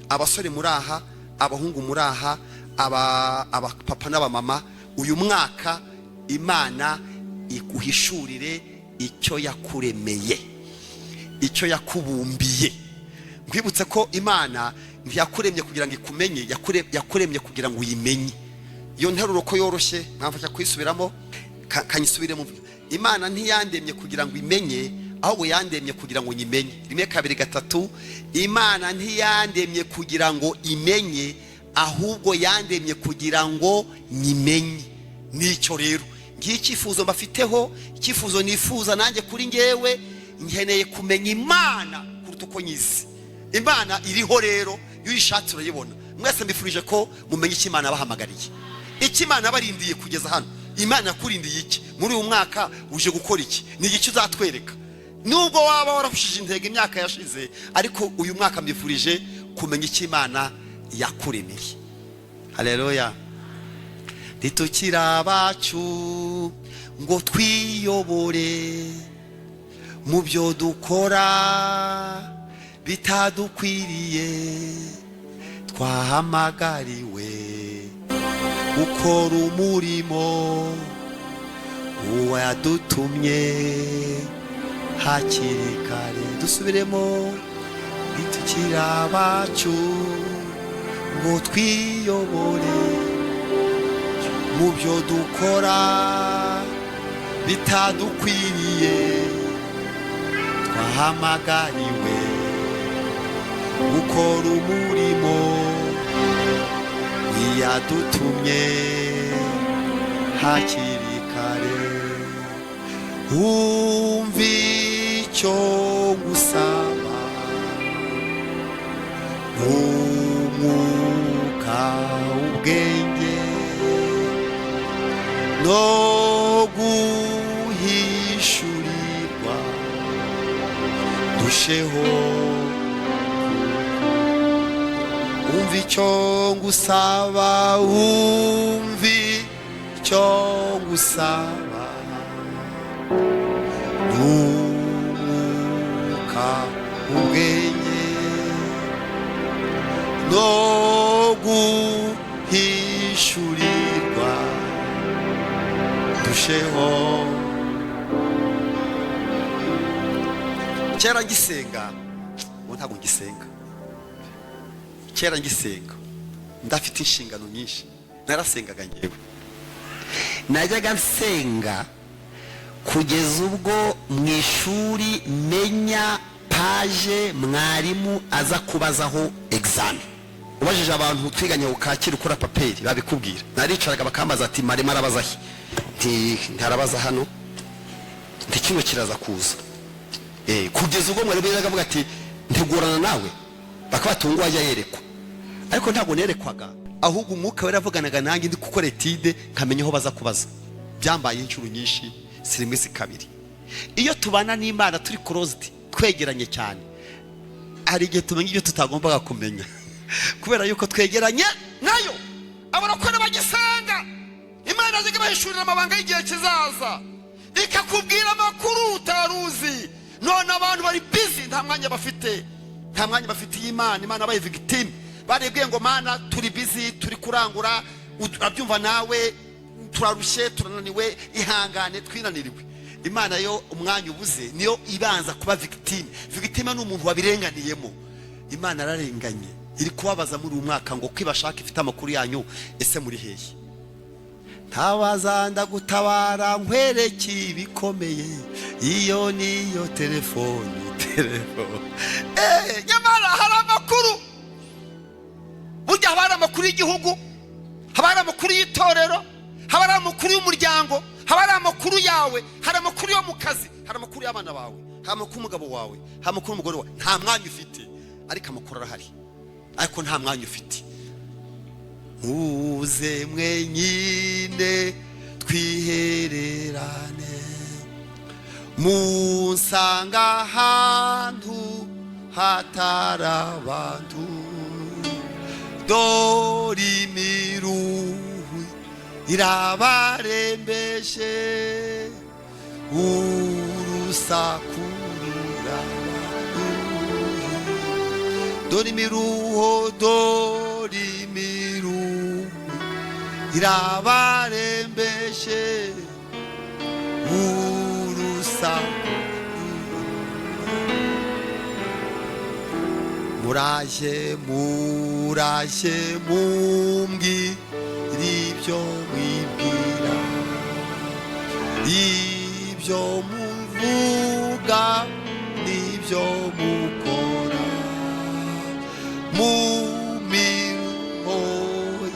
S1: abasore muri aha, abahungu muri aha, aba papa n'abamama, uyu mwaka Imana iguhishurire icyo yakuremeye, icyo yakubumbiye. Nkwibutse ko Imana ntiyakuremye kugira ngo ikumenye, yakuremye kugira ngo uyimenye. Iyo nteruro ko yoroshye mwamfasha kwisubiramo kanyisubiremo. Imana ntiyandemye kugira ngo imenye ahubwo yandemye kugira ngo nyimenye. 1 2 3 Imana ntiyandemye kugira ngo imenye ahubwo yandemye kugira ngo nyimenye. Nicyo rero ngicyifuzo mbafiteho, icyifuzo nifuza nanjye kuri ngewe nkeneye kumenya Imana kuruta uko nyizi. Imana iriho rero iyo uyishatse urayibona. Mwese mbifurije ko mumenye icyo Imana abahamagariye, icyo Imana barindiye kugeza hano. Imana yakurindiye iki muri uyu mwaka? Uje gukora iki? Ni iki uzatwereka? Nubwo waba warahushije intego imyaka yashize ariko uyu mwaka mbifurije kumenya icyo Imana yakuremeye. Haleluya. Nitukira abacu ngo twiyobore mu byo dukora bitadukwiriye, twahamagariwe gukora umurimo uwo yadutumye hakiri kare. Dusubiremo. Nitukira abacu ngo twiyobore mu byo dukora bitadukwiriye, twahamagariwe gukora umurimo yadutumye hakiri kare umva icyo ngusaba umwuka ubwenge no guhishurirwa dusheho umva icyo ngusaba umva icyo ngusaba umwuka ubwenge no guhishurirwa dusheho. Kera ngisenga ubu ntabwo ngisenga. Kera ngisenga ndafite inshingano nyinshi, narasengaga ngewe, najyaga nsenga kugeza ubwo mu ishuri menya paje mwarimu aza kubazaho examen. Ubajije abantu twiganye ku Kacyiru kuri paperi babikubwira, naricaraga bakambaza ati marimo arabaza he, ntarabaza hano, kino kiraza kuza. Kugeza ubwo mwarimu yaravuga ati ntegurana nawe, bakabatungwa ajya yerekwa, ariko ntabwo nerekwaga, ahubwo umwuka waravuganaga nanjye ndi gukora etide nkamenya aho baza kubaza. Byambaye inshuro nyinshi, sirimwe kabiri. Iyo tubana n'Imana turi closed, twegeranye cyane, hari igihe tumenya ibyo tutagombaga kumenya kubera yuko twegeranye nayo. Abarakora bagisanga Imana zigabahishurira amabanga y'igihe kizaza, ikakubwira amakuru utaruzi. None abantu bari busy, nta mwanya bafite, nta mwanya bafitiye Imana. Imana baye victim, barebwiye ngo Mana turi busy, turi kurangura, urabyumva nawe, turarushye, turananiwe, ihangane, twinaniriwe. Imana yo umwanya ubuze niyo ibanza kuba victim. Victim ni umuntu wabirenganiyemo. Imana ararenganye, iri kubabaza muri umwaka ngo kwibashaka ifite amakuru yanyu, ese muri hehe? Ntabaza gutabara nkwereke ibikomeye, iyo niyo telefone. Nyamara hari amakuru, burya haba hari amakuru y'igihugu, haba hari amakuru y'itorero, haba hari amakuru y'umuryango, haba hari amakuru yawe, hari amakuru yo mu kazi, hari amakuru y'abana bawe, hari amakuru y'umugabo wawe, hari amakuru y'umugore wawe. Nta mwanya ufite, ariko amakuru arahari, ariko nta mwanya ufite. Muze mwenyine twihererane, munsanga ahantu hatari abantu, dore imiruho irabarembeje, urusaku rurabaruhi, dore imiruho, dore imiruho irabarembeje, urusaku. Muraje muraje mumbwire ibyo mwibwira, ibyo muvuga n'ibyo mukora, mu miruho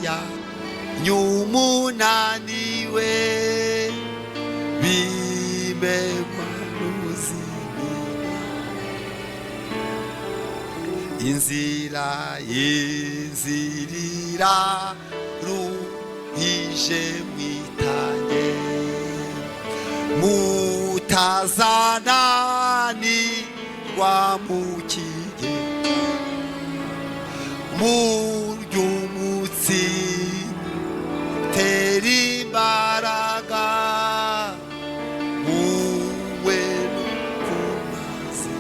S1: yanyu munaniwe, bimerwa n'uzimira. Inzira yinzirira ruhije mwitange, mutazananirwa mukige, murya umutsima tera imbaraga, muwe n'ukumazi.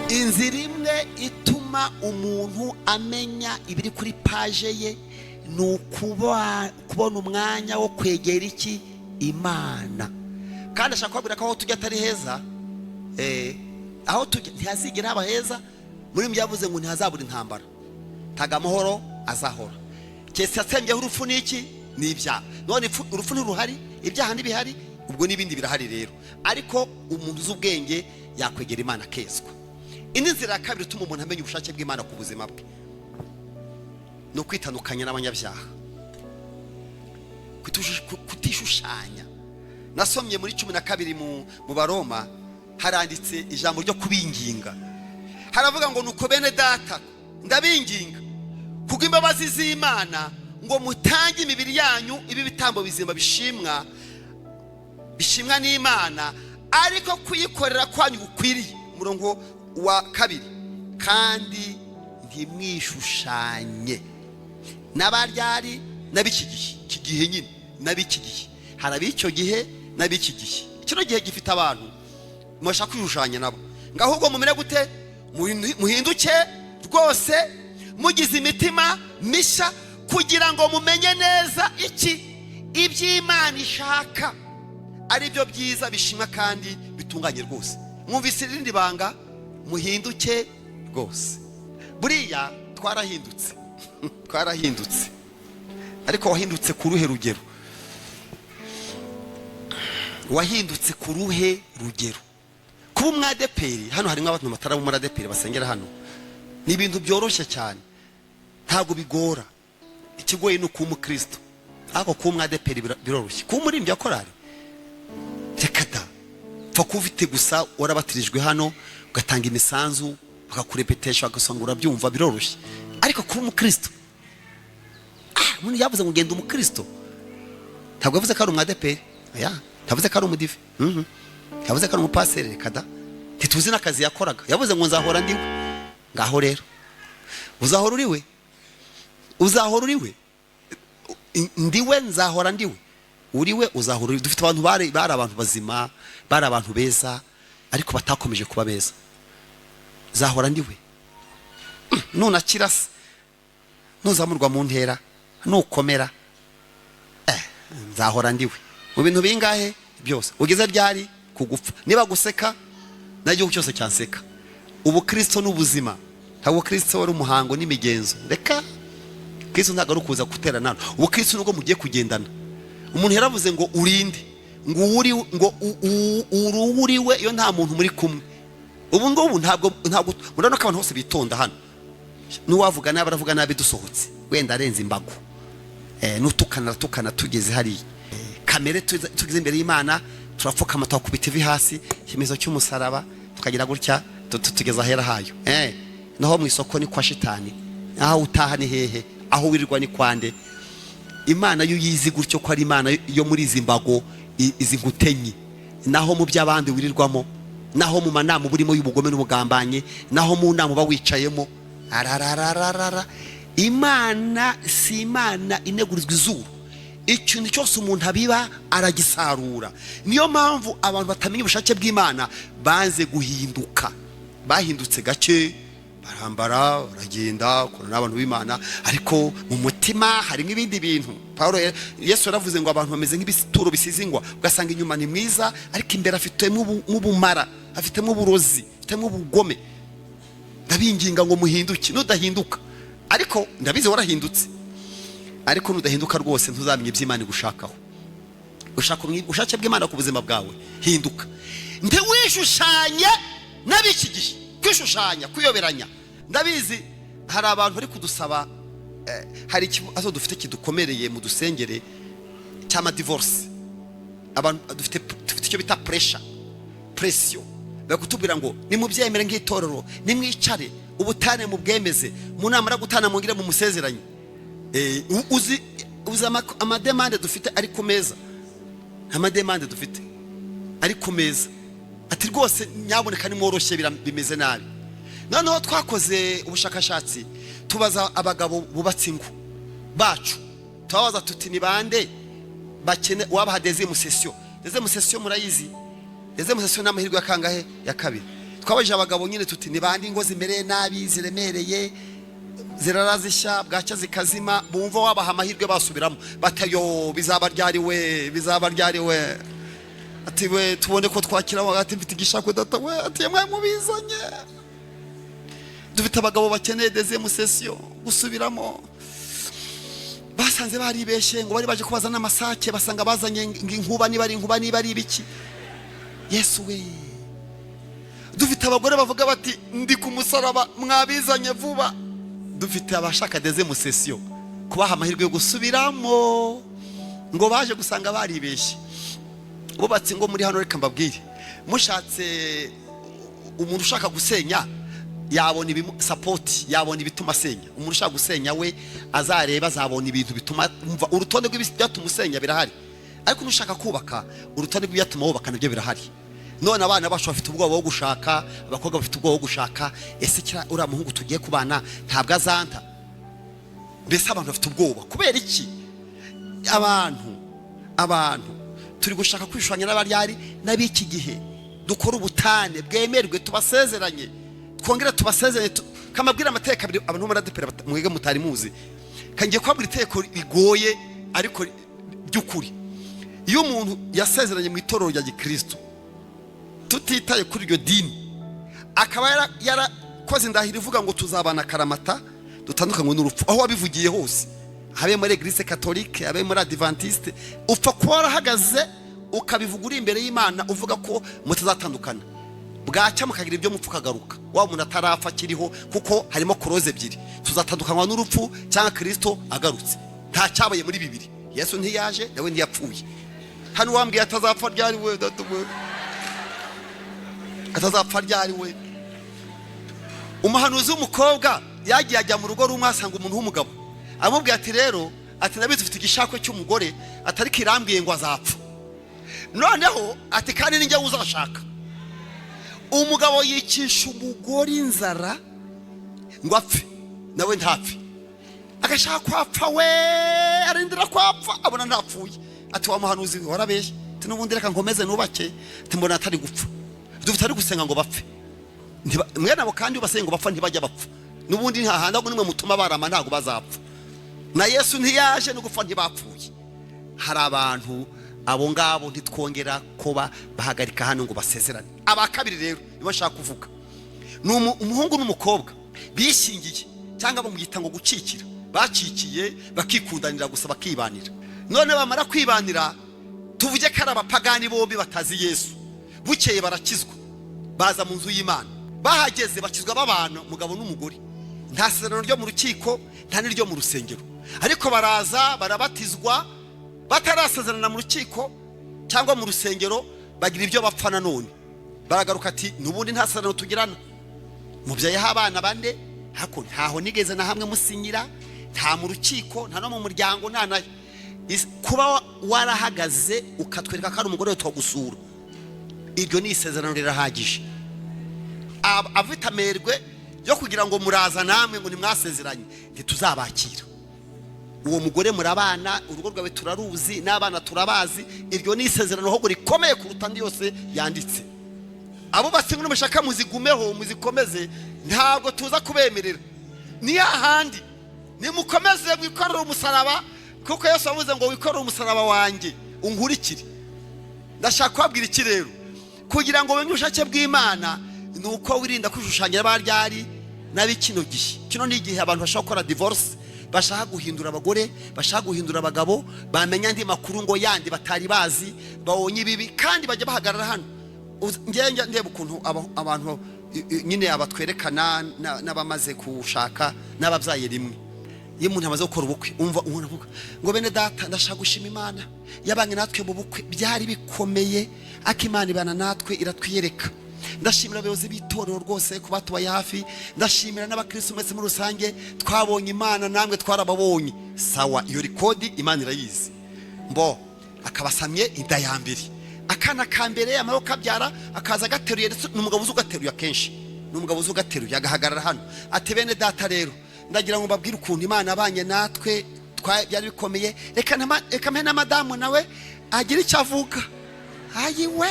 S1: Inzira imwe ituma umuntu amenya ibiri kuri paje ye ni ukubona umwanya wo kwegera iki? Imana. Kandi ashaka kubabwira ko aho tujya atari heza, aho tujya ntihazigera haba heza. Muri byavuze ngo ntihazabura intambara, ntaga amahoro azahora. Cyese yatsembyeho urupfu n'iki? Ni ibyaha. None urupfu ntiruhari, ibyaha ntibihari, ubwo n'ibindi birahari rero. Ariko umuntu uzi ubwenge yakwegera Imana kezwa. Indi nzira ya kabiri ituma umuntu amenya ubushake bw'Imana ku buzima bwe, no kwitandukanya n'abanyabyaha, kutishushanya. Nasomye muri 12 mu Baroma haranditse ijambo ryo kubinginga. Haravuga ngo nuko bene data ndabinginga kubw'imbabazi z'Imana ngo mutange imibiri yanyu ibi bitambo bizima bishimwa n'Imana, ariko kuyikorera kwanyu gukwiriye. Umurongo wa 2, kandi ntimwishushanye n'abaryari n'abiki gihe nyine n'abiki gihe. Harabi icyo gihe n'abiki gihe. Kino gihe gifite abantu mwashaka kwishushanya nabo, ngahubwo mumere gute? Muhinduke rwose mugize imitima misha, kugira ngo mumenye neza iby'Imana ishaka, ari byo byiza bishimwa kandi bitunganye rwose. Mwumvise irindi banga, muhinduke rwose. Buriya twarahindutse twarahindutse, ariko wahindutse ku ruhe rugero? Wahindutse ku ruhe rugero? Kuba umwadeperi, hano harimo abantu batarabu umwadeperi basengera hano, ni ibintu byoroshye cyane, ntabwo bigora. Ikigoye ni kuba umukristo, ariko kuba umwadeperi biroroshye. Kuba umuririmbyi wa korali, reka da, pfa kuba ufite gusa warabatirijwe hano, ugatanga imisanzu, bakakurepetesha, bagasanga urabyumva, biroroshye. Ariko kuba umukristo, umuntu yavuze ngo ugenda umukristo, ntabwo yavuze ko ari umwadeperi, ntavuze ko ari umudive, yavuze ko ari umupaseri. Reka da, ntituzi n'akazi yakoraga. Yavuze ngo nzahora ndiwe. Ngaho rero uzahora uriwe, uzahora uriwe, ndiwe nzahora ndiwe, uriwe uzahora uriwe. Dufite abantu bari abantu bazima, bari abantu beza, ariko batakomeje kuba beza. Zahora ndiwe, nunakirase, nuzamurwa mu ntera, nukomera, nzahora ndiwe. Mu bintu bingahe byose ugeze ryari kugupfa. Niba guseka n'igihugu cyose cyanseka. Ubukristo n'ubuzima, ntabwo Kristo wari umuhango n'imigenzo. Reka, Kristo ntabwo ari ukuza guterana. Ubukristo nubwo mugiye kugendana. Umuntu yaravuze ngo urinde, ngo ururiwe iyo nta muntu muri kumwe. Ubu ngubu ntabwo murano ko abantu bose bitonda hano. Nuwavuga nabi aravuga nabi dusohotse, wenda arenze imbago. Nutukana tugeze hari kamere tugeze imbere y'Imana, turapfuka amata kubita ivi hasi, ikimezo cy'umusaraba, tukagira gutya tugeza ahera hayo. Naho mu isoko ni kwa shitani, aho utaha ni hehe, aho wirirwa ni kwande. Imana yo yizi gutyo ko ari Imana yo muri izi mbago, izi ngutenyi. Naho mu by'abandi wirirwamo, naho mu manama burimo y'ubugome n'ubugambanye, naho mu nama bawicayemo, ararararara. Imana si Imana inegurizwa izuru. Ikintu cyose umuntu abiba aragisarura. Niyo mpamvu abantu batamenya ubushake bw'Imana banze guhinduka. Bahindutse gake, barambara, baragenda, korana n'abantu b'Imana, ariko mu mutima hari nk'ibindi bintu. Yesu yaravuze ngo abantu bameze nk'ibituro bisizingwa, ugasanga inyuma ni mwiza, ariko imbere afitemo ubumara, afitemo uburozi, afitemo ubugome. Ndabinginga ngo muhinduke. Nudahinduka, ariko ndabizi warahindutse, ariko nudahinduka rwose ntuzamenye iby'Imana gushakaho. Ushake bw'Imana ku buzima bwawe, hinduka. Ntiwishushanye n'abiki gihe. Kwishushanya, kuyoberanya. Ndabizi hari abantu bari kudusaba, hari ikibazo dufite kidukomereye mu dusengere cyama divorce. Abantu dufite icyo bita pressure. Bakutubwira ngo nimubyemere nk'itorero, nimwicare, ubutane mu bwemeze, munamara gutana mungire mu musezeranye. Uzi amademande dufite ari ku meza, amademande dufite ari ku meza, ati rwose nyaboneka nimworoshye bimeze nabi. Noneho twakoze ubushakashatsi, tubaza abagabo bubatse ingo bacu, tubabaza tuti ni bande bakene wabaha deuxième session murayizi. Deuxième session n'amahirwe ya kangahe? Ya kabiri. Twabaje abagabo nyine tuti ni bande ingo zimereye nabi, ziremereye, zirarazishya, bwacya zikazima, bumva wabaha amahirwe basubiramo, batayo bizaba ryariwe. Ati we tubone ko twakira wagati mfite igishako data we, ati yamwe mubizanye. Dufite abagabo bakeneye deuxième session gusubiramo, basanze baribeshe ngo bari baje kubaza n'amasake, basanga bazanye inkuba, niba ari ibiki. Yesu we. Dufite abagore bavuga bati ndi ku musaraba, mwabizanye vuba. dufite abashaka deze mu session kubaha amahirwe yo gusubiramo ngo baje gusanga baribeshye. Bubatse ngo muri hano reka mbabwire, mushatse umuntu ushaka gusenya yabona support, yabona ibituma asenya. Umuntu ushaka gusenya we azareba, azabona ibintu bituma umva urutonde rw'ibyatuma usenya birahari. Ariko nushaka kubaka urutonde rw'ibyatuma wubaka nabyo birahari. None abana bacu bafite ubwoba bwo gushaka, abakobwa bafite ubwoba bwo gushaka. Ese kira uriya muhungu tugiye kubana ntabwo azanta? Mbese abantu bafite ubwoba kubera iki? Abantu turi gushaka kwishwanya n'abaryari n'abiki gihe. Dukora ubutane bwemerwe, tubasezeranye, twongera tubasezeranye, kamabwira amateka abiri abantu muradepera mwege mutari muzi. Kangiye kwabwira iteko bigoye ariko by'ukuri. Iyo umuntu yasezeranye mu itorero rya Gikristo tutitaye kuri iryo dini, akaba yarakoze indahiro ivuga ngo tuzabana karamata dutandukanywe n'urupfu, aho wabivugiye hose, habe muri Eglise Catholique, habe muri Adventiste, upfa kuba warahagaze ukabivuga uri imbere y'Imana uvuga ko mutazatandukana. Bwacya mukagira ibyo mupfu kagaruka, wa muntu atarapfa kiriho, kuko harimo koroze ebyiri, tuzatandukanywa n'urupfu cyangwa Kristo agarutse. Nta cyabaye muri bibiri. Yesu ntiyaje, nawe ntiyapfuye. Hano wambwiye atazapfa ryari we, atazapfa ryari we. Umuhanuzi w'umukobwa yagiye ajya mu rugo rumwe asanga umuntu w'umugabo, amubwiye ati rero ati nabize ufite igishako cy'umugore atari kirambwiye ngo azapfa. Noneho ati kandi ninjye uzashaka. Umugabo yikisha umugore inzara ngo apfe, nawe ntapfe. Agashaka kwapfa we, arindira kwapfa abona ntapfuye. Ati wa muhanuzi warabeshye, ati n'ubundi reka nkomeze nubake, ati mbona atari gupfa. Dufite ari gusenga ngo bapfe. Mwene abo kandi ubasenga ngo bapfa ntibajya bapfa. N'ubundi ntahanda ngo nimwe mutuma barama ntago bazapfa. Na Yesu ntiyaje no gupfa ntibapfuye. Hari abantu abo ngabo ntitwongera kuba bahagarika hano ngo basezerane. Abakabiri rero nibo nshaka kuvuga, umuhungu n'umukobwa bishingiye cyangwa bamwita ngo gucikira, bacikiye bakikundanira gusa bakibanira. None bamara kwibanira tuvuge ko ari abapagani bombi batazi Yesu, bukeye barakizwa baza mu nzu y'Imana. Bahageze bakizwa babana mugabo n'umugore, nta sezerano ryo mu rukiko nta n'iryo mu rusengero, ariko baraza barabatizwa batarasezerana mu rukiko cyangwa mu rusengero, bagira ibyo bapfa nanone. Baragaruka ati n'ubundi nta sezerano tugirana. Mubyayeho abana bane, hako ntaho nigeze na hamwe musinyira, nta mu rukiko nta no mu muryango nta nayo. Kuba warahagaze ukatwereka ko ari umugore twagusura, iryo ni isezerano rirahagije. Afite amerwe yo kugira ngo muraza namwe ngo nimwasezeranye ntituzabakira. Uwo mugore murabana, urugo rwawe turaruzi, n'abana turabazi. Iryo ni isezerano ahubwo rikomeye kuruta andi yose yanditse. Abo basenga n'umushaka muzigumeho muzikomeze, ntabwo tuza kubemerera. Ni hahandi nimukomeze mwikorera umusaraba, kuko Yesu avuze ngo wikorere umusaraba wanjye unkurikire. Ndashaka kubabwira iki rero, kugira ngo umenye ubushake bw'Imana nuko wirinda kwishushanya abaryari n'abikino gihe. Kino ni igihe abantu bashaka gukora divorce, bashaka guhindura abagore, bashaka guhindura abagabo, bamenya andi makuru ngo yandi batari bazi, bawonye ibibi kandi bajya bahagarara hano. Ngenge ndeba ukuntu abantu nyine abatwerekana n'abamaze kushaka n'ababyaye rimwe. Iyo umuntu amaze gukora ubukwe umva umuntu avuga ngo bene data ndashaka gushima Imana yabanye natwe mu bukwe, byari bikomeye, akimana ibana natwe iratwiyereka. Ndashimira abayobozi b'itorero rwose kuba tubaye hafi, ndashimira n'abakristo mwese muri rusange, twabonye Imana namwe twarababonye. Sawa, iyo rekodi Imana irayizi. Mbo akabasamye inda ya mbere, akana kambere amaboko abyara akaza gateruye, n'umugabo uzugateruye akenshi, n'umugabo uzugateruye agahagarara hano ati bene data rero ndagira ngo mbabwire ukuntu Imana abanye natwe byari bikomeye. Reka mpe na madamu nawe agira icyo avuga. Ayiwe,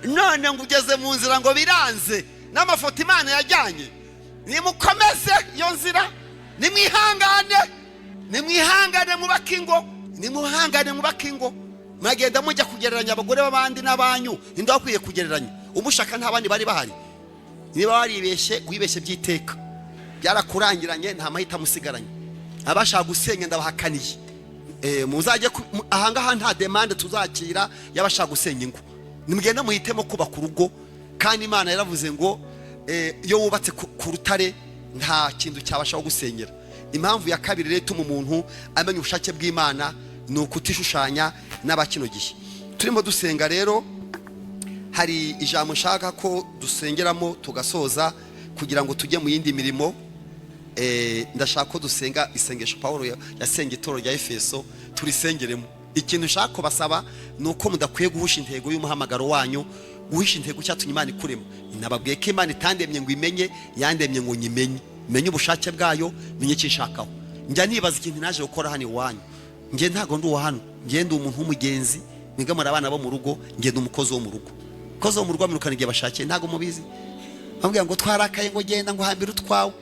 S1: none ngo ugeze mu nzira ngo biranze n'amafoto Imana yajyanye, nimukomeze iyo nzira, nimwihangane mubake ingo, nimuhangane mubake ingo. Mwagenda mujya kugereranya abagore b'abandi n'abanyu, inda bakwiye kugereranya. Umushaka nta bandi bari bahari, niba waribeshye wibeshye byiteka, byarakurangiranye nta mahita musigaranye. Abashaka gusenya ndabahakaniye, muzajye ahangaha nta demande tuzakira y'abashaka gusenya ingo. Nimugenda muhitemo kubaka urugo, kandi Imana yaravuze ngo iyo wubatse ku rutare nta kintu cyabasha gusenyera. Impamvu ya kabiri rero ituma umuntu amenya ubushake bw'Imana ni ukutishushanya n'abakino gihe. Turimo dusenga rero, hari ijambo nshaka ko dusengeramo tugasoza kugira ngo tujye mu yindi mirimo. Ndashaka ko dusenga isengesho Paulo yasenga itoro rya Efeso, turisengeremo. Ikintu nshaka kubasaba nuko mudakwiye guhusha intego y'umuhamagaro wanyu, guhisha intego cyatumye Imana ikurema. Nababwiye ko Imana itandemye ngo imenye, yandemye ngo nyimenye. Menye ubushake bwayo, menye icyo ishakaho. Njya nibaza ikintu naje gukora hano iwanyu. Ngiye ntago ndi uwa hano, ngiye ndi umuntu w'umugenzi, mwigamura abana bo mu rugo, ngiye ndi umukozi wo mu rugo. Kozo wo mu rugo mirukana igihe bashakiye, ntago mubizi. Bambwira ngo twarakaye ngo genda ngo hambira utwawe.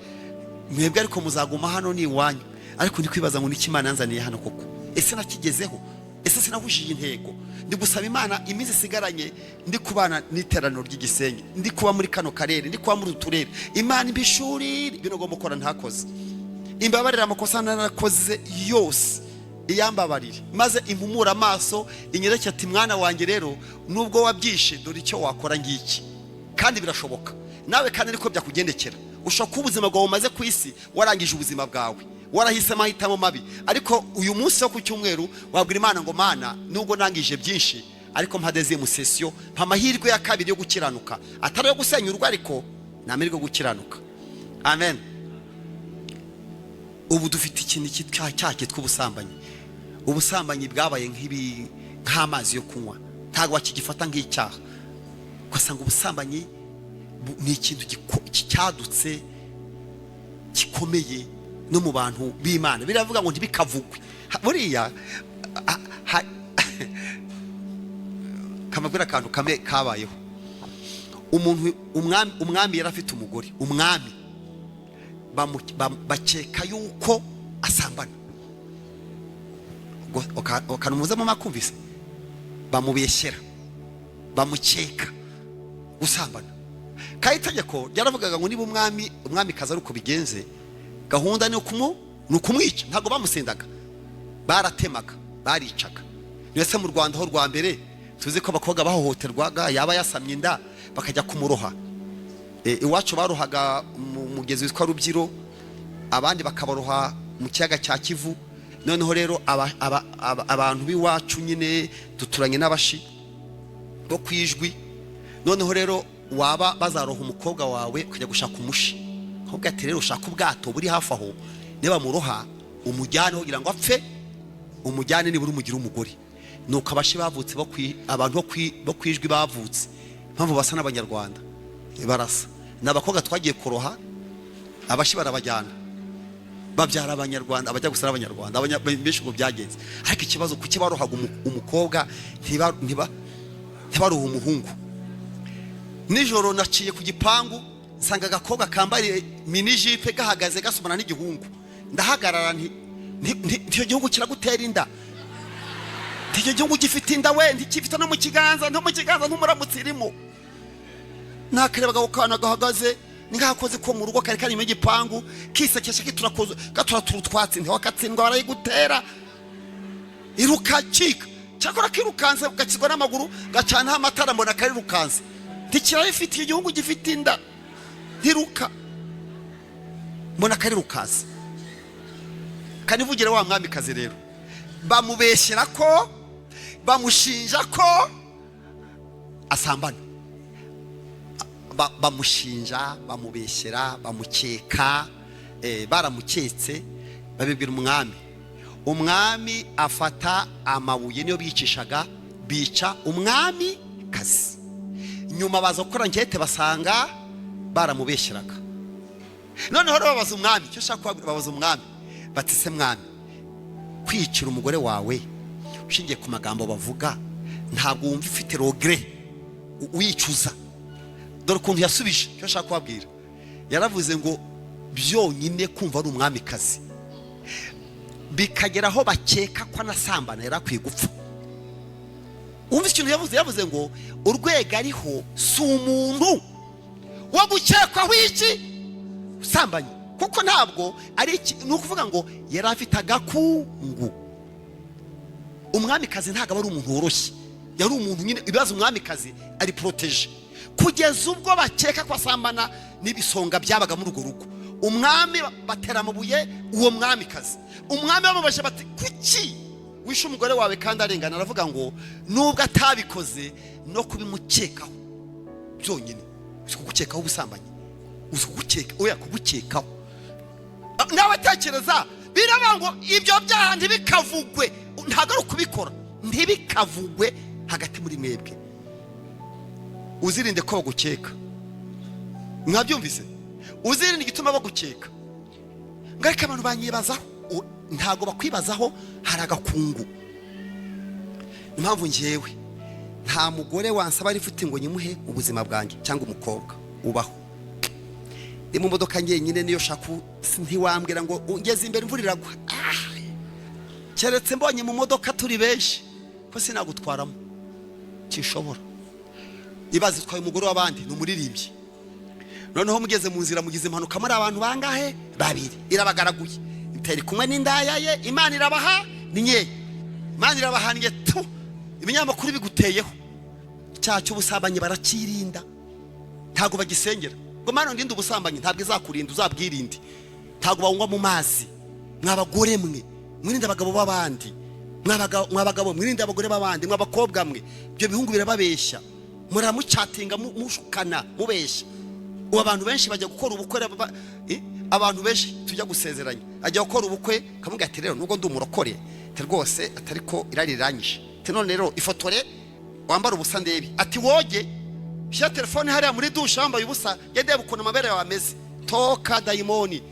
S1: Mwebwe ariko muzaguma hano ni iwanyu. Ariko ndi kwibaza ngo niki Imana yanzaniye hano koko. Ese nakigezeho? Ese sinahushije intego? Ndi gusaba Imana imizi sigaranye, ndi kubana n'iteraniro ry'igisenyi, ndi kuba muri kano karere, ndi kuba muri uturere. Imana imbishuri bino ngomba gukora ntakoze. Imbabarira amakosa narakoze yose, iyambabarire maze impumura amaso, inyereke ati mwana wanjye rero nubwo wabyishe dore icyo wakora ngiki. Kandi birashoboka. Nawe kandi niko byakugendekera. Ushaka ubuzima bwawe umaze ku isi warangije ubuzima bwawe, warahise amahitamo mabi, ariko uyu munsi wo ku cyumweru wabwira Imana ngo Mana nubwo nangije byinshi ariko mpadeze mu session, mpa amahirwe ya kabiri yo gukiranuka, atari yo gusenyurwa ariko namirwe gukiranuka. Amen. Ubu dufite ikintu cyitwa ubusambanyi. Ubusambanyi bwabaye nk'amazi yo kunywa, ntago wakigifata nk'icyaha. Ugasanga ubusambanyi ni ikintu cyadutse gikomeye no mu bantu b'Imana. Biravuga ngo ntibikavugwe. Buriya kamabwira akantu kame kabayeho. Umuntu umwami yarafite umugore, umwami bakeka yuko asambana. Okanumuza mu makumvise bamubeshyera, bamukeka gusambana. Kandi itegeko ryaravugaga ngo niba umwami kaza ari uko bigenze, gahunda ni ukumwica. Ntago bamusendaga, baratemaga, baricaga. Nese mu Rwanda ho rwa mbere tuzi ko abakobwa bahohoterwaga, yaba yasamye inda bakajya kumuroha. Iwacu barohaga mu mugezi witwa Rubyiro, abandi bakabaroha mu kiyaga cya Kivu. Noneho rero abantu b'iwacu nyine duturanye n'abashi bo kwijwi. Noneho rero waba bazaroha umukobwa wawe kujya gushaka umushi, ahubwo ati rero ushaka ubwato buri hafi aho, niba muroha umujyane kugira ngo apfe, umujyane nibura umugira umugore. Nuko abashi bavutse abantu bo kwijwi bavutse, mpamvu basa n'Abanyarwanda barasa. N'abakobwa twagiye kuroha, abashi barabajyana, babyara Abanyarwanda, abajya gusara Abanyarwanda, benshi ngo byagenze. Ariko ikibazo kuki barohaga umukobwa ntibaruha umuhungu. Nijoro naciye ku gipangu, nsanga agakobwa kambaye mini jipe gahagaze gasomana n'igihungu. Ndahagarara nti gihugu kiragutera inda, nti gihugu gifite inda we, ntikifite no mu kiganza ntumuramutse irimo. Nakarebaga ukana gahagaze ngakoze ko mu rugo kare kari mu gipangu, kisekesha kiturakoze gaturatura utwatsi, ntiwakatsindwa barayigutera. Iruka cika cyakora kirukanze gakizwa n'amaguru, gacana amatara mbona kari rukanze. Ntikirayifitiye igihugu gifite inda, ntiruka mbona kari rukaze. Kanivugire wa mwami kazi rero, bamubeshyera ko, bamushinja ko asambana. Bamushinja, bamubeshyera, bamukeka, baramuketse, babibwira umwami. Umwami afata amabuye niyo bicishaga, bica umwami kazi. Nyuma baza gukora nkete basanga baramubeshyeraga. Noneho babaza umwami, cyo shaka babaza umwami bati se mwami, kwicira umugore wawe ushingiye ku magambo bavuga, ntabwo wumva ufite regret wicuza? Dore ukuntu yasubije, cyo shaka kubabwira. Yaravuze ngo byonyine kumva ari umwami kazi bikageraho bakeka ko anasambana yarakwiye gupfa. Umva ikintu yavuze ngo urwego ariho si umuntu wo gukekwaho iki usambanye, kuko ntabwo ari ni ukuvuga ngo yari afite agakungu. Umwamikazi ntabwo ari umuntu woroshye, yari umuntu nyine ibibazo. Umwamikazi ari protege kugeza ubwo bakeka ko asambana n'ibisonga byabaga muri urwo rugo. umwami batera amabuye uwo mwamikazi. Umwami bamubaje bati kuki wishe umugore wawe kandi arengana? Aravuga ngo nubwo atabikoze no kubimukekaho byonyine. Kugukekaho ubusambanyi, uzugukeka oya kugukekaho. Nawe tekereza biraba ngo ibyo byaha ntibikavugwe, ntago ari kubikora, ntibikavugwe hagati muri mwebwe. Uzirinde ko bagukeka. Mwabyumvise? Uzirinde igituma bagukeka. Ngarika abantu banyibazaho, ntago bakwibazaho hari agakungu. Impamvu ngewe nta mugore wansaba rifite ngo nyimuhe ubuzima bwanjye cyangwa umukobwa ubaho. Ndi mu modoka nyine niyo shaku ntiwambwira ngo ungeze imbere imvura iragwa. Keretse mbonye mu modoka turi benshi ko sinagutwaramo kishobora. Ibaze twaye umugore w'abandi n'umuririmbyi, noneho mugeze mu nzira mugize impanuka muri abantu bangahe? Babiri. Irabagaraguye itari kumwe n'indaya ye. Imana irabaha ninye, Imana irabahaniye tu ibinyamakuru biguteyeho. Cyacu ubusambanyi barakirinda, ntago bagisengera ngo Mana ndinde ubusambanyi. Ntabwo izakurinda, uzabwirinde. Ntago bawungwa mu mazi. Mwabagore mwe mwirinde abagabo b'abandi, mwabagabo mwirinde abagore b'abandi, mwabakobwa mwe ibyo bihungu birababeshya, muramucatinga mushukana mubeshya. Ubu abantu benshi bajya gukora ubukwe, abantu benshi tujya gusezeranya ajya gukora ubukwe kamuga ati rero nubwo ndi umurokore ati rwose atari ko irariranyije ati none rero ifotore wambara ubusa ndebi ati woge sha telefone hariya muri dusha wambaye ubusa yendeye ukuntu amabere yawe ameze. Toka dayimoni.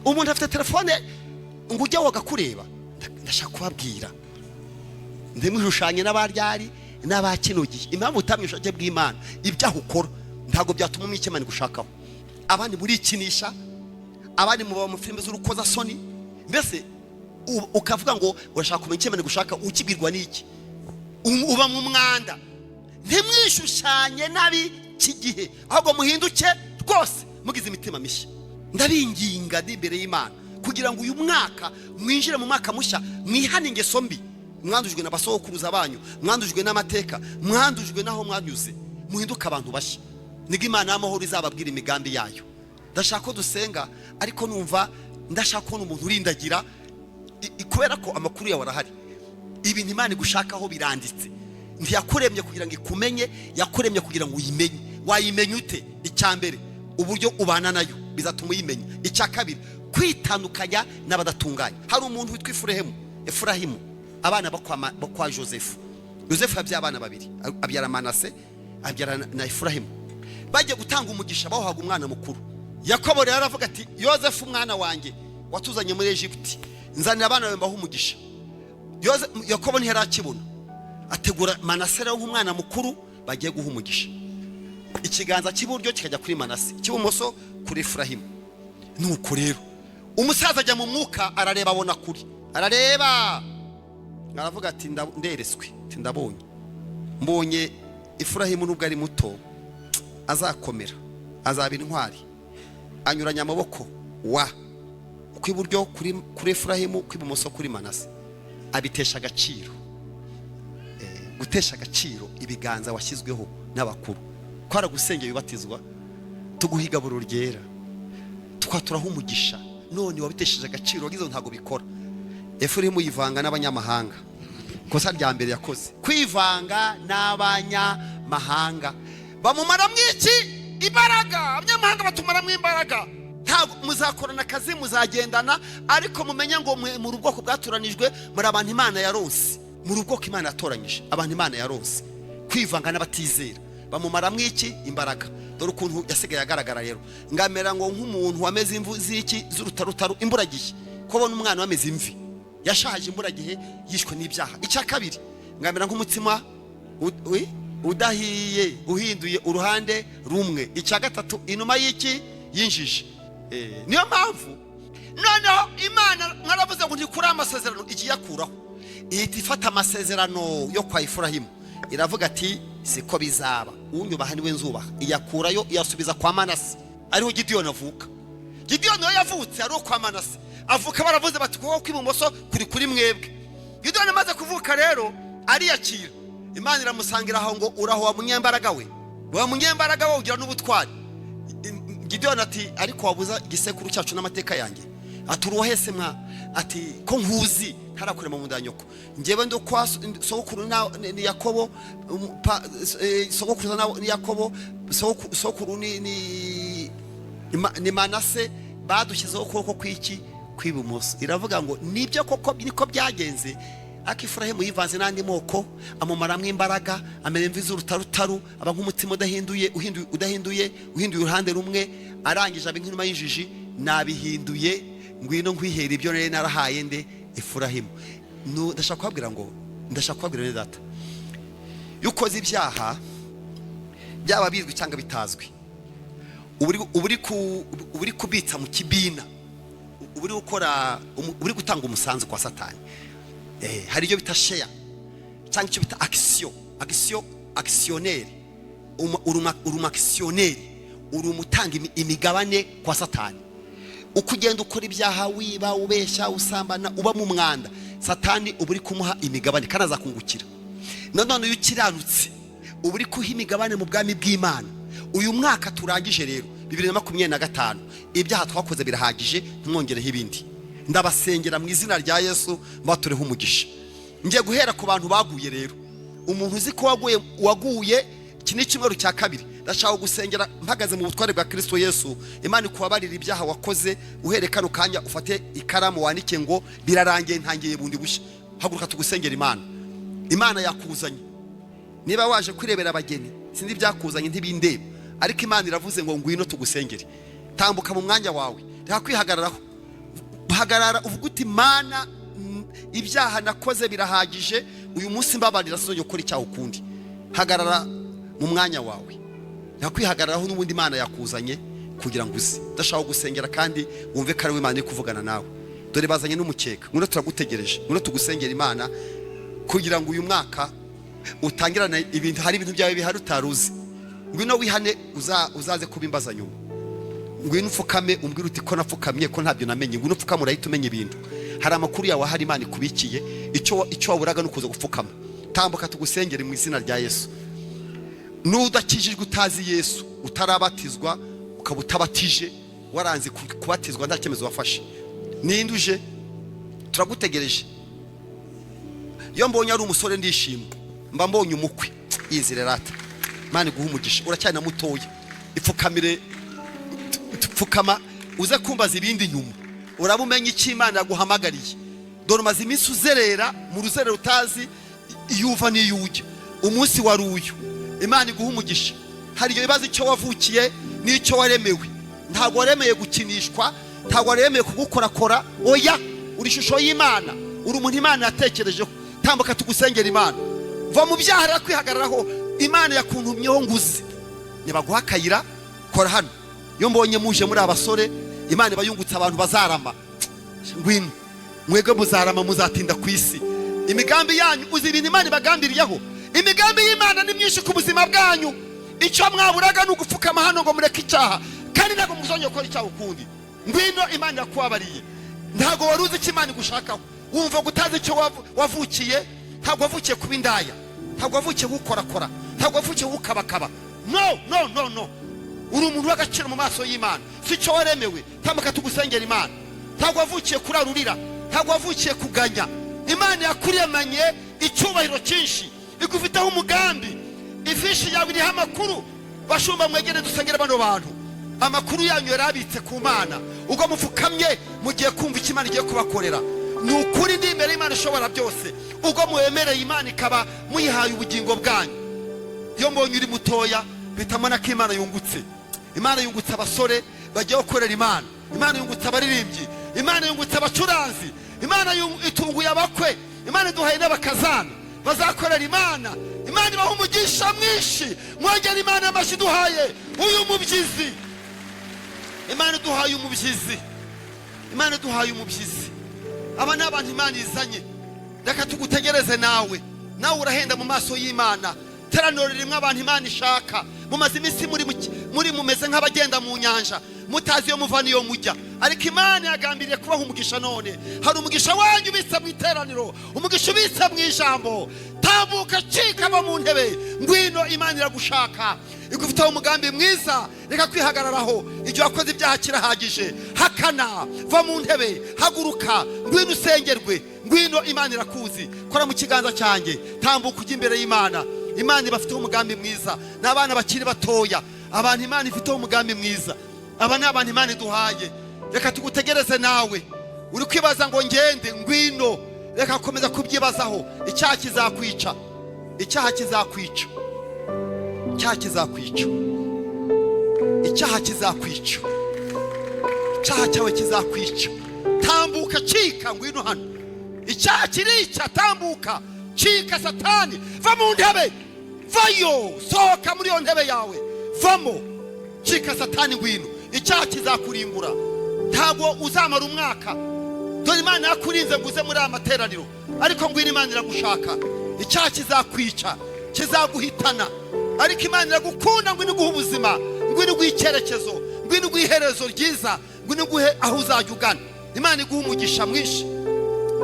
S1: Umuntu afite telefone ngo ujya woga kureba. Ndashaka kubabwira ndimwishushanye n'abaryari n'abakinogiye. Impamvu utamwishaje bw'Imana ibyaho ukora ntago byatuma umwikemana gushakaho. Abandi muri ikinisha, abandi mu filime z'urukoza soni. Mbese ukavuga ngo urashaka kumenya gushaka ukibwirwa n'iki? Uba mu mwanda. Ntimwishushanye nabi kigihe, ahubwo muhinduke rwose mugize imitima mishya. Ndabinginga imbere y'Imana kugira ngo uyu mwaka mwinjire mu mwaka mushya mwihane ingeso mbi mwandujwe n'abasokuruza banyu, mwandujwe n'amateka, mwandujwe naho mwanyuze, muhinduka abantu bashya. Niga Imana y'amahoro izababwira imigambi yayo. Ndashaka ko dusenga ariko numva ndashaka ko umuntu urindagira kubera ko amakuru yawe arahari. Ibintu Imana igushakaho biranditse. Ntiyakuremye kugira ngo ikumenye, yakuremye kugira ngo uyimenye. Wayimenye ute? Icyambere uburyo ubana nayo bizatuma uyimenya. Icya kabiri kwitandukanya n'abadatunganya. Hari umuntu witwa Efurahimu, abana bakwa Joseph. Joseph yabyara abana babiri, abyara Manase, abyara na Efurahimu. Bajye gutanga umugisha bahaga umwana mukuru. Yakobo rero aravuga ati Yosefu umwana wanjye watuzanye muri Egypt, nzanira abana bawe mbaho umugisha. Yakobo ntiyarakibona, ategura Manase rero nk'umwana mukuru bagiye guha umugisha. Ikiganza cy'iburyo kikajya kuri Manase, cy'ibumoso kuri Efurahimu. Nuko rero umusaza ajya mu mwuka arareba, abona kuri, arareba aravuga ati ndereswe, ati mbonye Efurahimu nubwo ari muto azakomera, azaba intwari, anyuranya amaboko kw'iburyo kuri Efurahimu, kw'ibumoso kuri Manase. Abitesha agaciro. Gutesha agaciro ibiganza washyizweho n'abakuru. Kwara gusengera bibatizwa, tuguhiga buru ryera, twaturaho umugisha. None wabitesheje agaciro, wagize ntago bikora. Efurahimu yivanga n'abanyamahanga. Kosa rya mbere yakoze kwivanga n'abanyamahanga. Bamumara mwiki imbaraga, abanyamahanga batumara mwimbaraga. Ntabwo muzakorana akazi, muzagendana, ariko mumenye ngo mu rubwoko bwaturanijwe muri abantu Imana yaronse, mu rubwoko Imana yatoranyije abantu Imana yaronse. Kwivanga n'abatizera bamumara mwiki imbaraga. Dore ukuntu yasigaye agaragara rero, ngamera ngo nk'umuntu wameze imvu ziki z'urutarutaru imburagihe, ko bona umwana wameze imvi yashaje imburagihe yishwe n'ibyaha. Icya kabiri ngamera nk'umutsima udahiye uhinduye uruhande rumwe. Icya gatatu inuma y'iki yinjije. Niyo mpamvu noneho Imana mwaravuze ngo ntikuri amasezerano ikiyakuraho, ihita ifata amasezerano yo kwa Efurahimu, iravuga ati siko bizaba, unyubaha niwe nzubaha. Iyakurayo iyasubiza kwa Manase, ariho Gideyoni avuka. Gideyoni yavutse ari kwa Manase, avuka baravuze bati ko kw'ibumoso kuri mwebwe. Gideyoni amaze kuvuka rero ariyakira. Imana iramusangira aho ngo uraho wa munyembaraga we, wa munyembaraga we ugira n'ubutwari. Gideon ati ariko wabuza igisekuru cyacu n'amateka yanjye, ati uruhese mwa, ati ko nkuzi ntarakurema mu nda nyoko, njyewe ndo kwa sogokuru ni Yakobo, sogokuru ni Yakobo, sogokuru ni Manase, badushyizeho ukuboko kw'iki kw'ibumoso. Iravuga ngo nibyo koko niko byagenze, Efurayimu yivanze n'andi moko amumaramwe imbaraga, amera imvi z'urutarutaru, aba nk'umutima udahinduye uruhande rumwe, arangije abe nk'inuma y'injiji, nabihinduye ngwino nkwihera ibyo nari narahaye nde Efurayimu. Ndashaka kubabwira ne data, yukoze ibyaha byaba bizwi cyangwa bitazwi, uburi kubitsa mu kibina, uburi gutanga umusanzu kwa Satani. Hari ibyo bita share cyangwa icyo bita actionnaire, actionnaire, umutanga imigabane kwa Satani. Ukugenda ukora ibyaha, wiba, ubeshya, usambana, uba mu mwanda, Satani uburi kumuha imigabane kandi azakungukira. None uyu kiranutse uburi kuha imigabane mu bwami bw'Imana. Uyu mwaka turangije rero 2025, ibyaha twakoze birahagije, ntimwongereho ibindi. Ndabasengera mu izina rya Yesu, mbatureho umugisha. Ngiye guhera ku bantu baguye rero. Umuntu uzi ko waguye iki ni cyumweru cya kabiri, ndashaka gusengera mpagaze mu butware bwa Kristo Yesu. Imana ikubabarira ibyaha wakoze, uherekana ukanya ufate ikaramu wandike ngo birarangiye, ntangiye bundi bushya. Haguruka tugusengera Imana. Imana yakuzanye. Niba waje kurebera abageni, sindi byakuzanye ntibindeba, ariko Imana iravuze ngo ngwino tugusengere. Tambuka mu mwanya wawe, ntakwihagararaho. Hagarara uvuga uti Mana, ibyaha nakoze birahagije, uyu munsi mbabarira sinongeye gukora icyaha ukundi. Hagarara mu mwanya wawe, ntakwihagararaho, n'ubundi Imana yakuzanye kugira ngo uzi. Ndashaka gusengera kandi wumve ko ari Imana iri kuvugana nawe. Dore bazanye n'umukeka, ngwino turagutegereje, ngwino tugusengera Imana kugira ngo uyu mwaka utangirane ibintu, hari ibintu byawe bihari utaruzi. Ngwino wihane, uzaze kubimbaza nyuma. Ngwino ufukame umbwira uti ko napfukamye, ko ntabyo namenye. Ngwino ufukame urahita umenya ibintu. Hari amakuru yawe hari Imana ikubikiye, icyo waburaga nukuza gupfukama. Tambuka tugusengere mu izina rya Yesu. Nudakijijwe utazi Yesu, utarabatizwa, ukaba utabatije, waranze kubatizwa nta cyemezo wafashe, ninduje turagutegereje. Iyo mbonye ari umusore ndishimye, mba mbonye umukwe. Yizire rata, Imana iguha umugisha, uracyari na mutoya. Ipfukamire, pfukama uze kumbaza ibindi nyuma, urabumenye icyo Imana yaguhamagariye. Dore umaze iminsi uzerera mu ruzerero utazi iyuva n'iyujya. Umunsi wari uyu, Imana iguha umugisha. Hari ibyo bibazo icyo wavukiye n'icyo waremewe. Ntabwo waremeye gukinishwa, ntabwo waremeye kugukorakora, oya, uri ishusho y'Imana, uri umuntu Imana yatekerejeho. Tambuka tugusengera Imana. Va mu byaha rero kwihagararaho, Imana yakuntumyeho nguzi. Nibaguha akayira, kora hano. Iyo mbonye muje muri abasore, Imana ibayungutse abantu bazarama. Ngwino, mwege muzarama, muzatinda ku isi. Imigambi yanyu uzi ibintu Imana ibagambiriyeho. Imigambi y'Imana ni myinshi ku buzima bwanyu. Icyo mwaburaga ni ugupfukama hano ngo mureke icyaha, kandi ntabwo muzongeye gukora icyaha ukundi. Ngwino, Imana yakubabariye. Ntabwo waruzi icyo Imana igushakaho. Wumva gutazi icyo wavukiye. Ntabwo wavukiye kuba indaya, ntabwo wavukiye gukorakora, ntabwo wavukiye gukabakaba. No. Uri umuntu w'agaciro mu maso y'Imana. Si cyo waremewe. Tambuka tugusengera Imana. Ntabwo wavukiye kurarurira, ntabwo wavukiye kuganya. Imana yakuremanye icyubahiro cyinshi, igufiteho umugambi. Ifishi yawe iriho amakuru. Bashumba mwegere dusengera bano bantu. Amakuru yanyu yarabitse ku Mana. Ubwo mupfukamye mugiye kumva icyo Imana igiye kubakorera. Ni ukuri ndi imbere y'Imana ishobora byose. Ubwo mwemereye Imana ikaba muyihaye ubugingo bwanyu. Iyo mbonye uri mutoya, bitamana ko Imana yungutse. Imana yungutse abasore bagiye gukorera Imana. Imana yungutse abaririmbyi. Imana yungutse abacuranzi. Imana itunguye abakwe. Imana iduhaye n'abakazana bazakorera Imana. Imana ibaha umugisha mwinshi. Mwongera Imana amashyi duhaye uyu mubyizi. Imana duhaye umubyizi. Imana duhaye umubyizi. Aba ni abantu Imana izanye. Reka tugutegereze nawe. Nawe urahenda mu maso y'Imana. Teraniro rimwe abantu Imana ishaka. Mumaze iminsi muri mumeze nk'abagenda mu nyanja, mutazi iyo muva niyo mujya. ariko Imana yagambiriye kubaha umugisha none. Hari umugisha wanyu ubitse mu iteraniro, umugisha ubitse mu ijambo. Tambuka cika ava mu ntebe, ngwino Imana iragushaka, igufiteho umugambi mwiza. Reka kwihagararaho, ibyo wakoze ibyaha kirahagije. Hakana, va mu ntebe, haguruka, ngwino usengerwe, ngwino Imana irakuzi. Kora mu kiganza cyanjye, tambuka ujya imbere y'Imana. Imana ibafiteho umugambi mwiza. N'abana bakiri batoya, abantu Imana ifiteho umugambi mwiza. Aba ni abantu Imana iduhaye. Reka tugutegereze nawe. Uri kwibaza ngo ngende, ngwino. Reka komeza kubyibazaho. Icyaha kizakwica, icyaha kizakwica, icyaha kizakwica, icyaha kizakwica, icyaha cyawe kizakwica. Tambuka cika, ngwino hano. Icyaha kirica, tambuka cika. Satani, va mu ntebe, vayo, sohoka muri iyo ntebe yawe, vamo, cika Satani, ngwino. Icyaha kizakurimbura, ntabwo uzamara umwaka. Dore Imana yakurinze nguze muri amateraniro, ariko ngwino Imana iragushaka. Icyaha kizakwica, kizaguhitana, ariko Imana iragukunda, ngwino guha ubuzima, ngwino guha icyerekezo, ngwino guha iherezo ryiza, ngwino guhe aho uzajya ugana. Imana iguha umugisha mwinshi.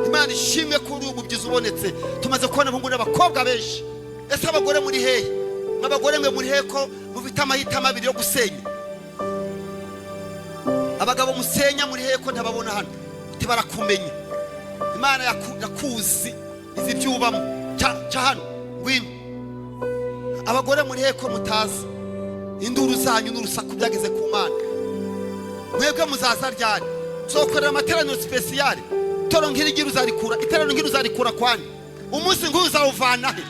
S1: Imana ishimwe ko uri umubyizi ubonetse. Tumaze kubona abahungu n'abakobwa benshi. Ese abagore muri hehe? Abagore mwe muri hehe ko mufite amahitamo abiri yo gusenya? Abagabo musenya muri hehe ko ntababona hano? Barakumenye. Imana yakuzi izi byubamo cya hano, ngwino. Abagore muri hehe ko mutazi? Induru zanyu n'urusaku byageze ku Mana. Mwebwe muzaza ryari? Tuzokorera amateraniro special. Toro nk'irigira uzarikura, iteraniro nk'iri uzarikura kwani? Umunsi nk'uyu uzawuvana he?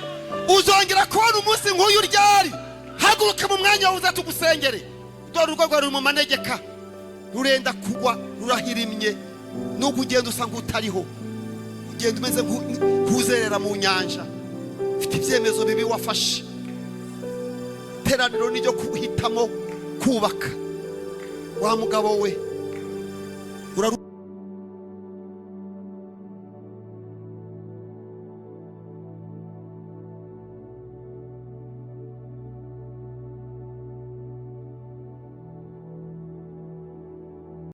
S1: Uzongera kubona umunsi nk'uyu ryari? Haguruka mu mwanya wawe uzatugusengere. Dore urwo rwari mu manegeka, rurenda kugwa, rurahirimye. Nuko ugenda usanga utariho, ugenda umeze nk'uzerera mu nyanja, ufite ibyemezo bibi wafashe. Iteraniro ni ryo kuhitamo kubaka. Wa mugabo we,